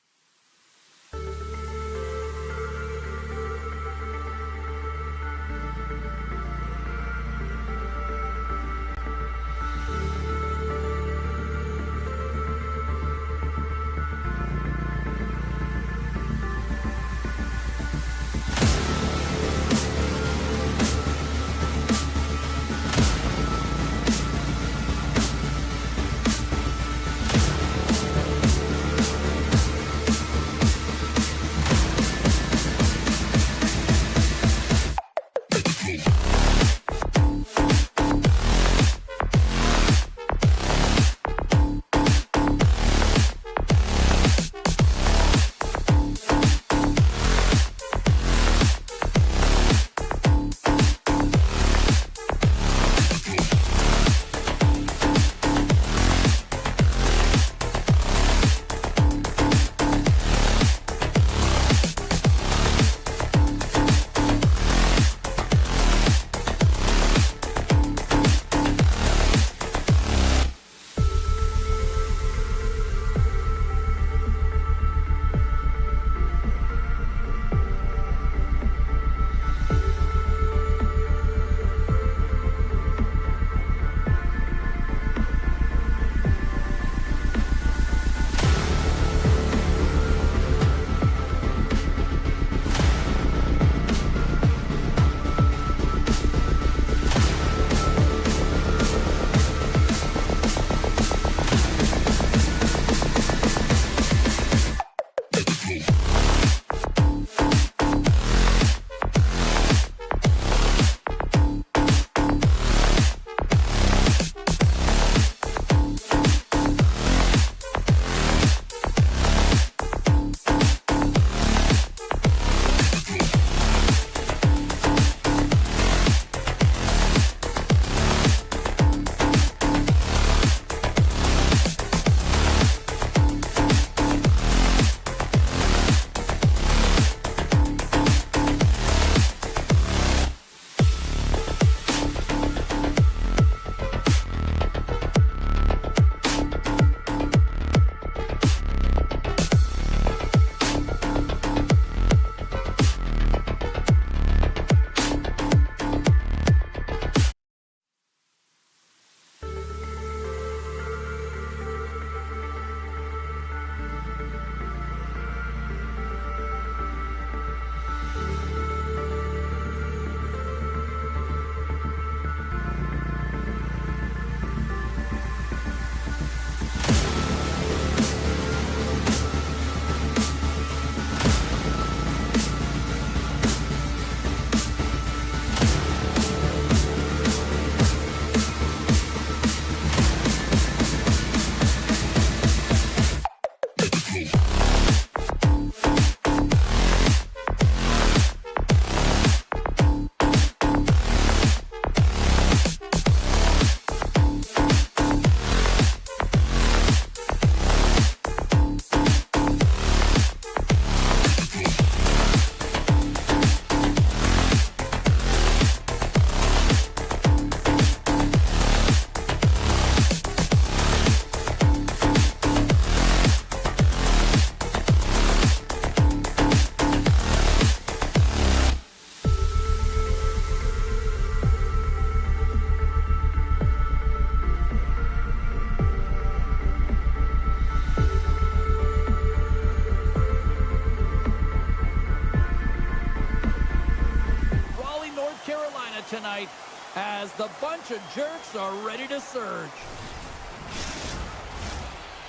as the bunch of jerks are ready to surge.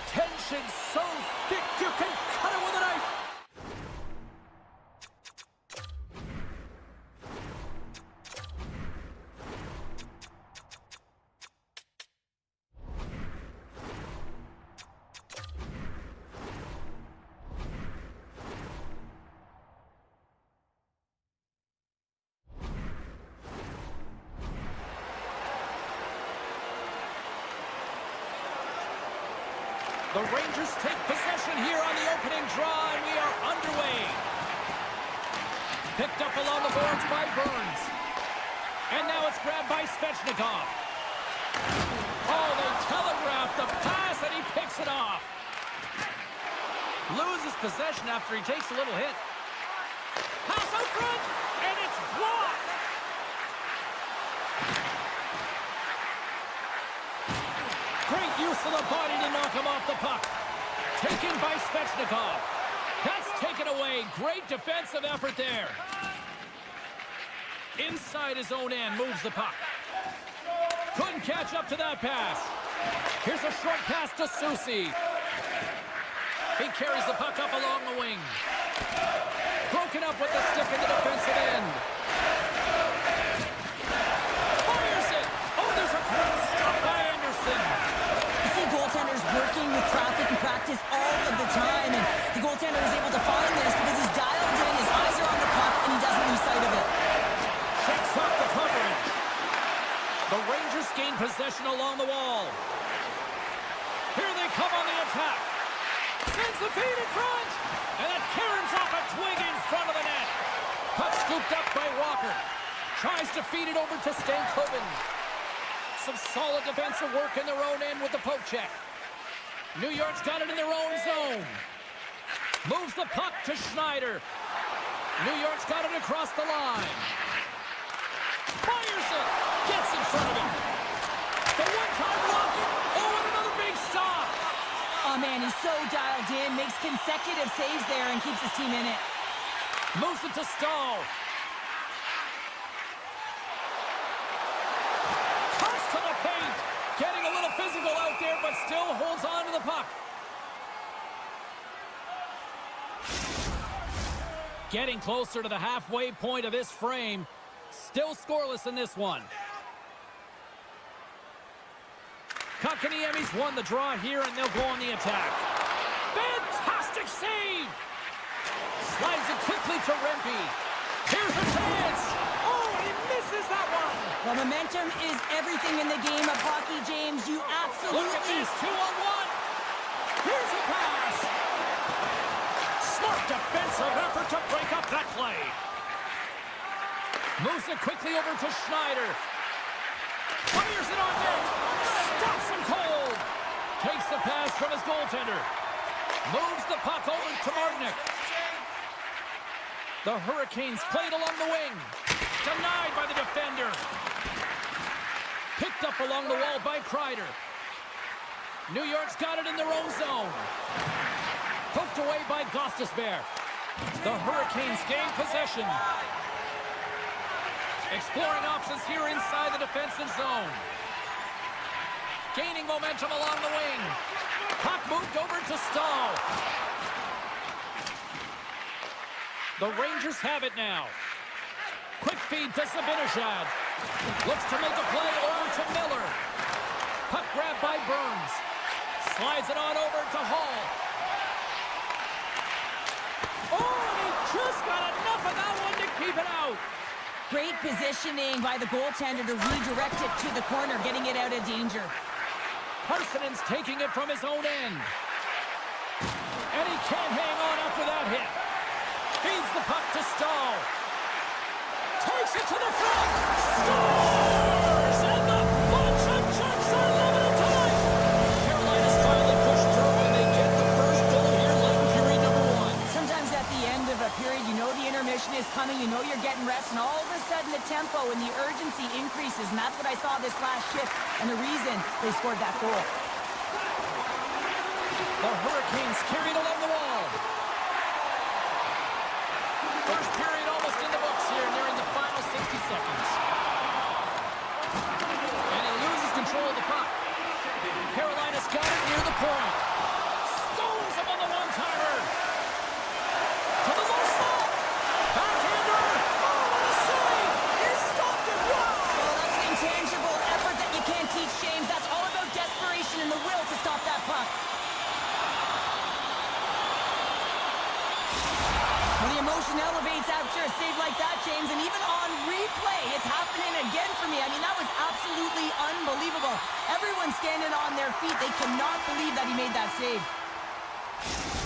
Tension so thick you can cut it with a knife. The Rangers take possession here on the opening draw, and we are underway. Picked up along the boards by Burns. And now it's grabbed by Svechnikov. Oh, they telegraphed the pass, and he picks it off. Loses possession after he takes a little hit. Pass out front, and it's blocked. Great use of the body to knock him off the puck. Taken by Svechnikov. That's taken away. Great defensive effort there. Inside his own end, moves the puck. Couldn't catch up to that pass. Here's a short pass to Soucy. He carries the puck up along the wing. Broken up with the stick in the defensive end. Fires it. Oh, there's a great stop by Anderson. Goaltender's working with traffic in practice all of the time, and the goaltender is able to find this because he's dialed in, his eyes are on the puck, and he doesn't lose sight of it. Checks off the coverage. The Rangers gain possession along the wall. Here they come on the attack. Sends the feed in front, and it caroms off a twig in front of the net. Puck scooped up by Walker. Tries to feed it over to Stankoven. Some solid defensive work in their own end with the poke check. New York's got it in their own zone. Moves the puck to Schneider. New York's got it across the line. Fires it. Gets in front of him. The one-time rocket. Oh, and another big stop. Oh, man, he's so dialed in. Makes consecutive saves there and keeps his team in it. Moves it to Stahl. Getting a little physical out there, but still holds on to the puck. Getting closer to the halfway point of this frame. Still scoreless in this one. Kotkaniemi's won the draw here, and they'll go on the attack. Fantastic save! Slides it quickly to Rempe. Here's a chance! Oh, he misses that one! Well, momentum is everything in the game of hockey, James. You absolutely... Look at this, 2-on-1. Here's a pass. Smart defensive effort to break up that play. Moves it quickly over to Schneider. Fires it on net. Stops him cold. Takes the pass from his goaltender. Moves the puck over to Martinick. The Hurricanes played along the wing. Denied by the defender. Picked up along the wall by Kreider. New York's got it in their own zone. Poked away by Gostisbehere. The Hurricanes gain possession. Exploring options here inside the defensive zone. Gaining momentum along the wing. Puck moved over to Stahl. The Rangers have it now. Quick feed to Zibanejad. Looks to make a play over to Miller. Puck grabbed by Burns. Slides it on over to Hall. Oh, he just got enough of that one to keep it out. Great positioning by the goaltender to redirect it to the corner, getting it out of danger. Parsonen's taking it from his own end. And he can't hang on after that hit. Feeds the puck to Stahl. Takes it to the front. Scores! And the bunch of jerks are limited time. Carolina's finally pushed through and they get the first goal here late in period number 1. Sometimes at the end of a period, you know the intermission is coming, you know you're getting rest, and all of a sudden the tempo and the urgency increases, and that's what I saw this last shift, and the reason they scored that goal. The Hurricanes carried along the wall. First period almost in the books here, nearing the final 60 seconds. point. Stones him on the one-timer. To the low slot. Backhander. Oh, what a save. He stopped it. Wow. Oh, that's an intangible effort that you can't teach, James. That's all about desperation and the will to stop that puck. Well, the emotion elevates after a save like that, James, and even on replay, it's happening again for me. I mean, that was absolutely unbelievable. Everyone's standing on their feet. They cannot believe that he made that save.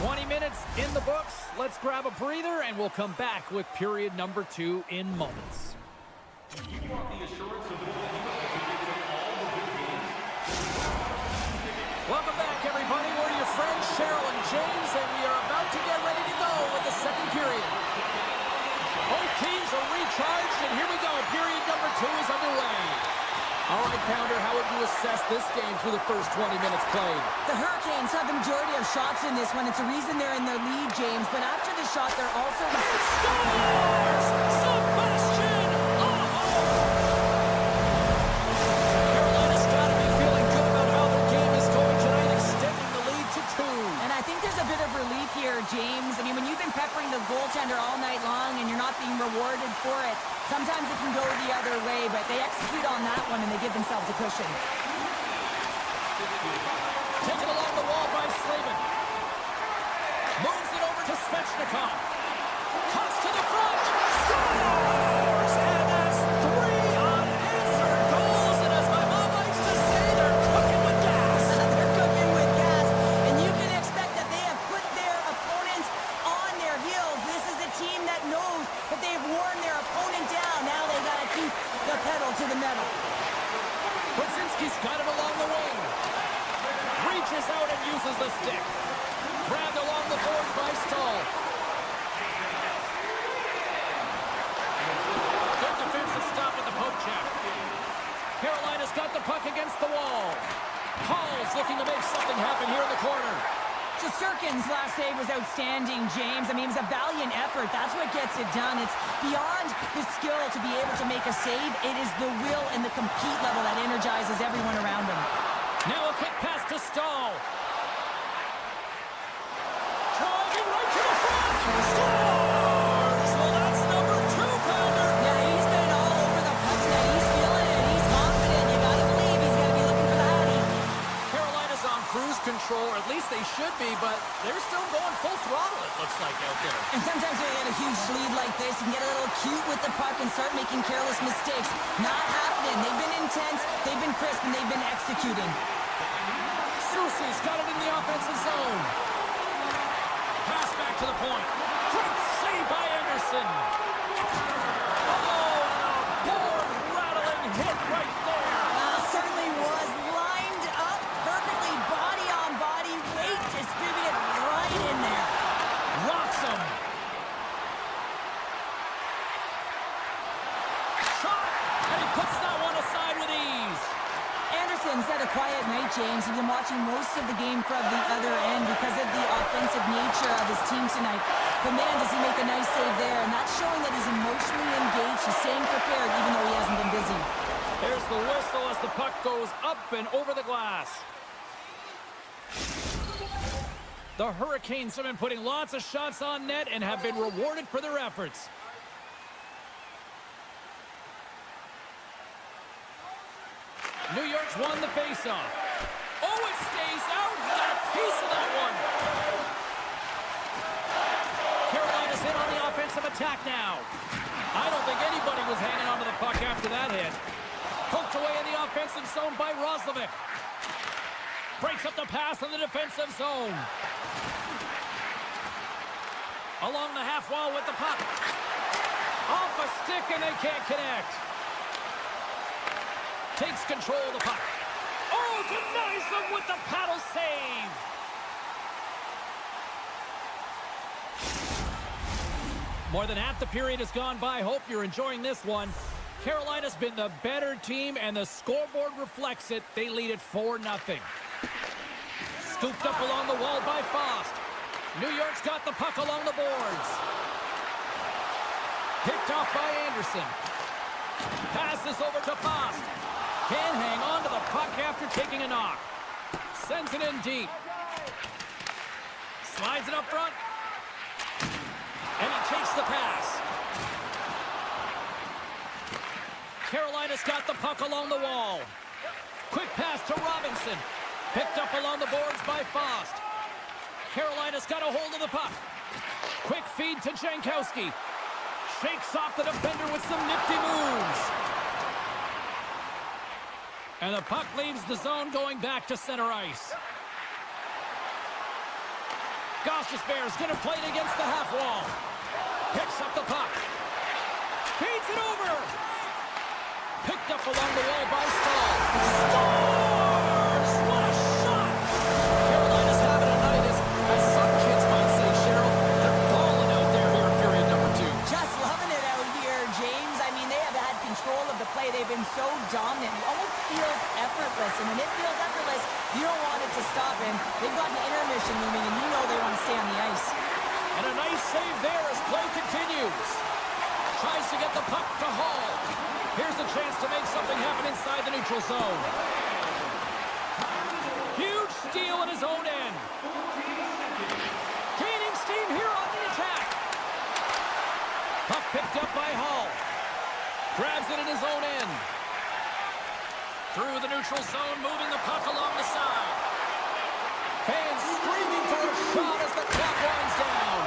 20 minutes in the books. Let's grab a breather, and we'll come back with period number 2 in moments. Welcome back, everybody. We're your friends, Cheryl and James, and we are about to get ready to go with the second period. Both teams are recharged, and here we go. Period number 2 is underway. All right, Pounder, how would you assess this game through the first 20 minutes played? The Hurricanes have the majority of shots in this one. It's a reason they're in their lead, James, but after the shot, they're also... Scores! Sebastian Aho! Carolina's got to be feeling good about how their game is going tonight, extending the lead to 2. And I think there's a bit of relief here, James. I mean, when you've been peppering the goaltender all night long and you're not being rewarded for it, sometimes it can go the other way, but they execute on that one and they give themselves a cushion. Taken along the wall by Slavin. Moves it over to Svechnikov. Cuts to the front. Scores! And that's 3 unanswered goals. And as my mom likes to say, they're cooking with gas. They're cooking with gas, and you can expect that they have put their opponents on their heels. This is a team that knows that they've worn their opponent down. Now they got to keep the pedal to the metal. Brzezinski's got it along the wing. Reaches out and uses the stick. Grabbed along the boards by Stahl. Good defensive stop with the poke check. Carolina's got the puck against the wall. Hall's looking to make something happen here in the corner. Shesterkin's last save was outstanding, James. I mean, it was a valiant effort. That's what gets it done. It's beyond the skill to be able to make a save. It is the will and the compete level that energizes everyone around him. Now a quick pass to Stahl. Driving right to the front. Scores! Well, that's number 2, Pounder. Yeah, he's been all over the puck tonight. He's feeling it. He's confident. You got to believe he's going to be looking for the hattie. Carolina's on cruise control, or at least they should be, but they're still going full throttle, it looks like, out there. And sometimes when you get a huge lead like this, you can get a little cute with the puck and start making careless mistakes. Not happening. They've been intense, they've been crisp, and they've been executing. Soucy's got it in the offensive zone. Pass back to the point. Great save by Anderson. Oh, and a board-rattling hit right there. Certainly was lined up perfectly, body on body, weight distributed right in there. Rocks him. Shot, and he puts that one aside with ease. Anderson's had a quiet night, James. He's been watching most of the game from the other end because of the offensive nature of his team tonight. But man, does he make a nice save there, and that's showing that he's emotionally engaged. He's staying prepared even though he hasn't been busy. There's the whistle as the puck goes up and over the glass. The Hurricanes have been putting lots of shots on net and have been rewarded for their efforts. New York's won the faceoff. Oh, it stays out. He got a piece of that one. Carolina's in on the offensive attack now. I don't think anybody was hanging onto the puck after that hit. Poked away in the offensive zone by Roslovic. Breaks up the pass in the defensive zone. Along the half wall with the puck. Off a stick and they can't connect. Takes control of the puck. Oh, denies them with the paddle save. More than half the period has gone by. Hope you're enjoying this one. Carolina's been the better team, and the scoreboard reflects it. They lead it 4-0. Scooped up along the wall by Fost. New York's got the puck along the boards. Picked off by Anderson. Passes over to Fost. Can't hang on to the puck after taking a knock. Sends it in deep. Slides it up front. And he takes the pass. Carolina's got the puck along the wall. Quick pass to Robinson. Picked up along the boards by Faust. Carolina's got a hold of the puck. Quick feed to Jankowski. Shakes off the defender with some nifty moves. And the puck leaves the zone going back to center ice. Gostisbehere's going to play it against the half wall. Picks up the puck. Feeds it over. Picked up along the wall by Stahl. Scores! What a shot! Carolina's having a night, as some kids might say, Cheryl. They're balling out there here in period number 2. Just loving it out here, James. I mean, they have had control of the play. They've been so dominant. It almost feels effortless. And when it feels effortless, you don't want it to stop. And they've got an intermission looming, and you know they want to stay on the ice. And a nice save there as play continues. Tries to get the puck to Hall. Here's a chance to make something happen inside the neutral zone. Huge steal at his own end. Gaining steam here on the attack. Puck picked up by Hall. Grabs it in his own end. Through the neutral zone, moving the puck along the side. Fans screaming for a shot as the clock winds down.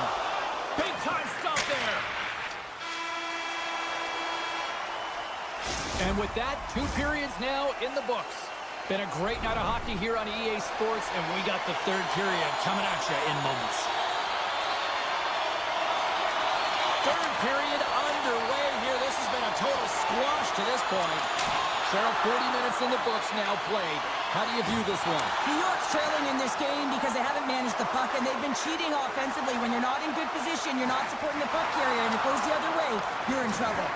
Big time stop there. And with that, 2 periods now in the books. Been a great night of hockey here on EA Sports, and we got the 3rd period coming at you in moments. 3rd period underway here. This has been a total squash to this point. Cheryl, 40 minutes in the books now played. How do you view this one? New York's trailing in this game because they haven't managed the puck, and they've been cheating offensively. When you're not in good position, you're not supporting the puck carrier, and it goes the other way, you're in trouble.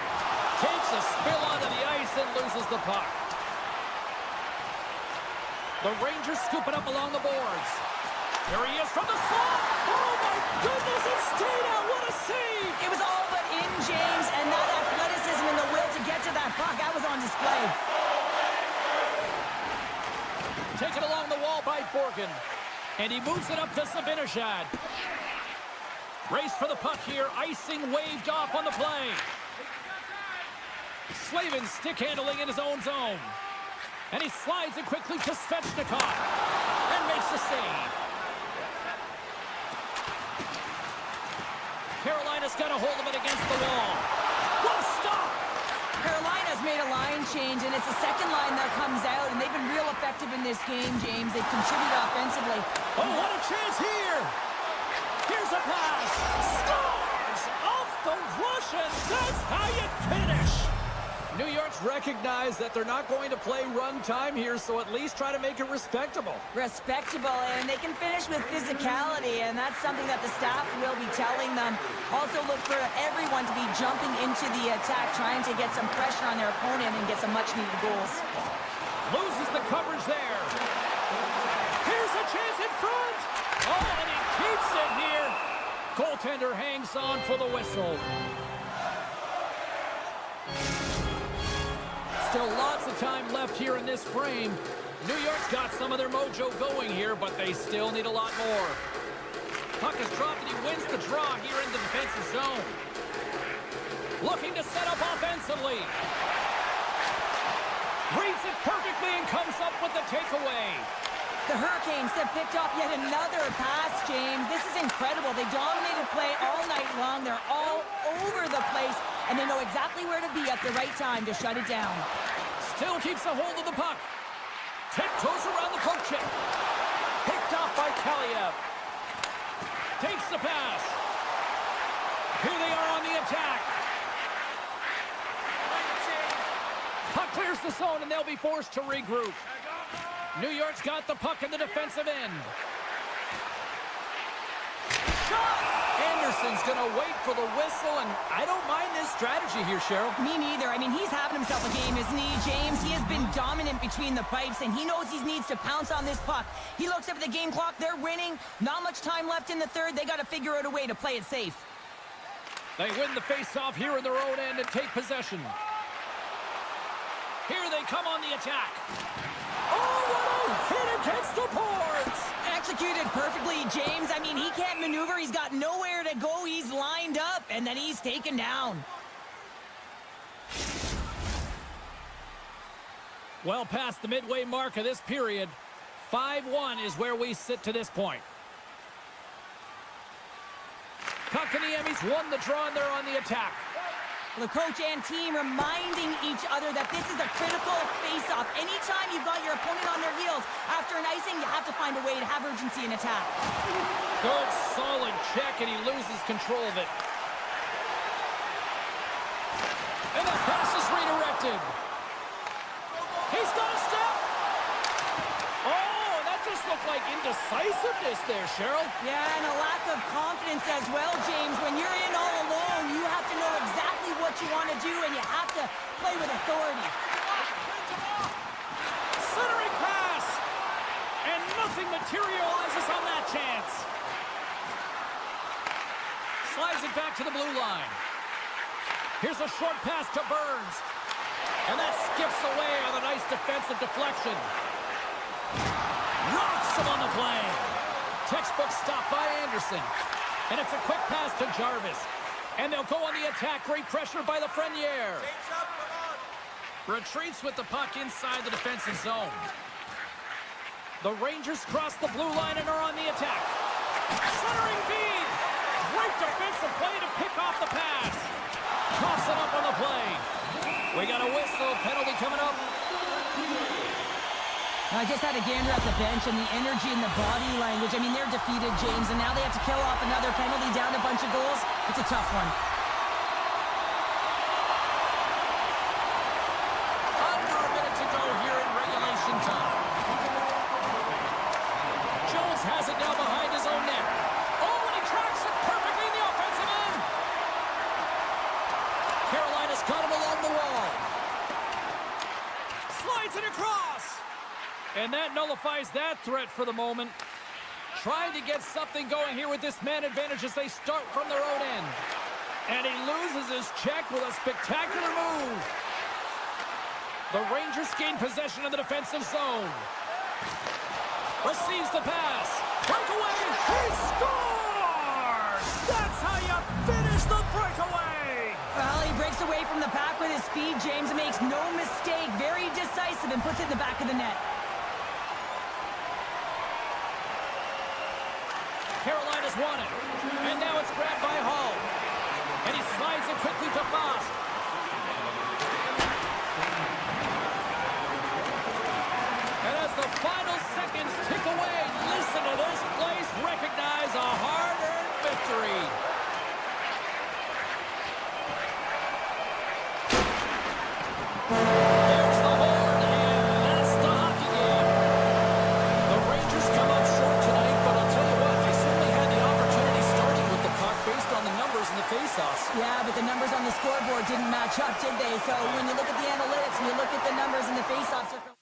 Takes a spill onto the ice and loses the puck. The Rangers scoop it up along the boards. Here he is from the slot. Oh, my goodness, it stayed out. What a save. It was all but in, James, and that athleticism and the will to get to that puck, that was on display. Taken along the wall by Borgen. And he moves it up to Zibanejad. Race for the puck here. Icing waved off on the play. Slavin stick handling in his own zone. And he slides it quickly to Svechnikov. And makes the save. Carolina's got a hold of it against the wall. What a stop! Carolina's made a line change, and it's the second line that comes out, and they've been real effective in this game, James. They've contributed offensively. Oh, what a chance here! Here's a pass. Scores off the Russian. That's how you finish. New York's recognized that they're not going to play run time here, so at least try to make it respectable. Respectable, and they can finish with physicality, and that's something that the staff will be telling them. Also look for everyone to be jumping into the attack, trying to get some pressure on their opponent and get some much-needed goals. Loses the coverage there. Here's a chance in front. Oh, and he keeps it here. Goaltender hangs on for the whistle. Still lots of time left here in this frame. New York's got some of their mojo going here, but they still need a lot more. Puck is dropped and he wins the draw here in the defensive zone. Looking to set up offensively. Reads it perfectly and comes up with the takeaway. The Hurricanes have picked off yet another pass, James. This is incredible. They dominated play all night long. They're all over the place, and they know exactly where to be at the right time to shut it down. Still keeps a hold of the puck. Tiptoes around the poke check. Picked off by Kaliev. Takes the pass. Here they are on the attack. Puck clears the zone, and they'll be forced to regroup. New York's got the puck in the defensive end. Shot! Anderson's going to wait for the whistle, and I don't mind this strategy here, Cheryl. Me neither. I mean, he's having himself a game, isn't he, James? He has been dominant between the pipes, and he knows he needs to pounce on this puck. He looks up at the game clock. They're winning. Not much time left in the third. They got to figure out a way to play it safe. They win the face-off here in their own end and take possession. Here they come on the attack. Oh, what a hit against the boards! Executed perfectly, James. I mean, he can't maneuver. He's got nowhere to go. He's lined up, and then he's taken down. Well past the midway mark of this period. 5-1 is where we sit to this point. Kotkaniemi's won the draw, and they're on the attack. The coach and team reminding each other that this is a critical face-off. Anytime you've got your opponent on their heels after an icing, you have to find a way to have urgency in attack. Good, solid check, and he loses control of it. And the pass is redirected. He's got a step. Oh, that just looked like indecisiveness there, Cheryl. Yeah, and a lack of confidence as well, James. When you're in all alone, you have to know exactly what you want to do, and you have to play with authority. Centering pass. And nothing materializes on that chance. Slides it back to the blue line. Here's a short pass to Burns. And that skips away on a nice defensive deflection. Rocks him on the play. Textbook stop by Anderson. And it's a quick pass to Jarvis. And they'll go on the attack. Great pressure by Lafreniere. Retreats with the puck inside the defensive zone. The Rangers cross the blue line and are on the attack. Centering feed. Great defensive play to pick off the pass. Toss it up on the play. We got a whistle. Penalty coming up. I just had a gander at the bench, and the energy and the body language. I mean, they're defeated, James, and now they have to kill off another penalty, down a bunch of goals. It's a tough one. Under a minute to go here in regulation time. Jones has it now behind his own net. Oh, and he tracks it perfectly in the offensive end. Carolina's got him along the wall. Slides it across. And that nullifies that threat for the moment. Trying to get something going here with this man advantage as they start from their own end. And he loses his check with a spectacular move. The Rangers gain possession of the defensive zone. Receives the pass. Breakaway. He scores! That's how you finish the breakaway. Well, he breaks away from the pack with his speed, James, and makes no mistake. Very decisive and puts it in the back of the net. Carolina's won it. And now it's grabbed by Hall. And he slides it quickly to Fost. And as the final seconds tick away, listen to this place recognize a hard-earned victory. There's the horn, and that's the hockey game. The Rangers come up short tonight, but I'll tell you what, they certainly had the opportunity starting with the puck based on the numbers in the faceoffs. Yeah, but the numbers on the scoreboard didn't match up, did they? So when you look at the analytics and you look at the numbers in the faceoffs...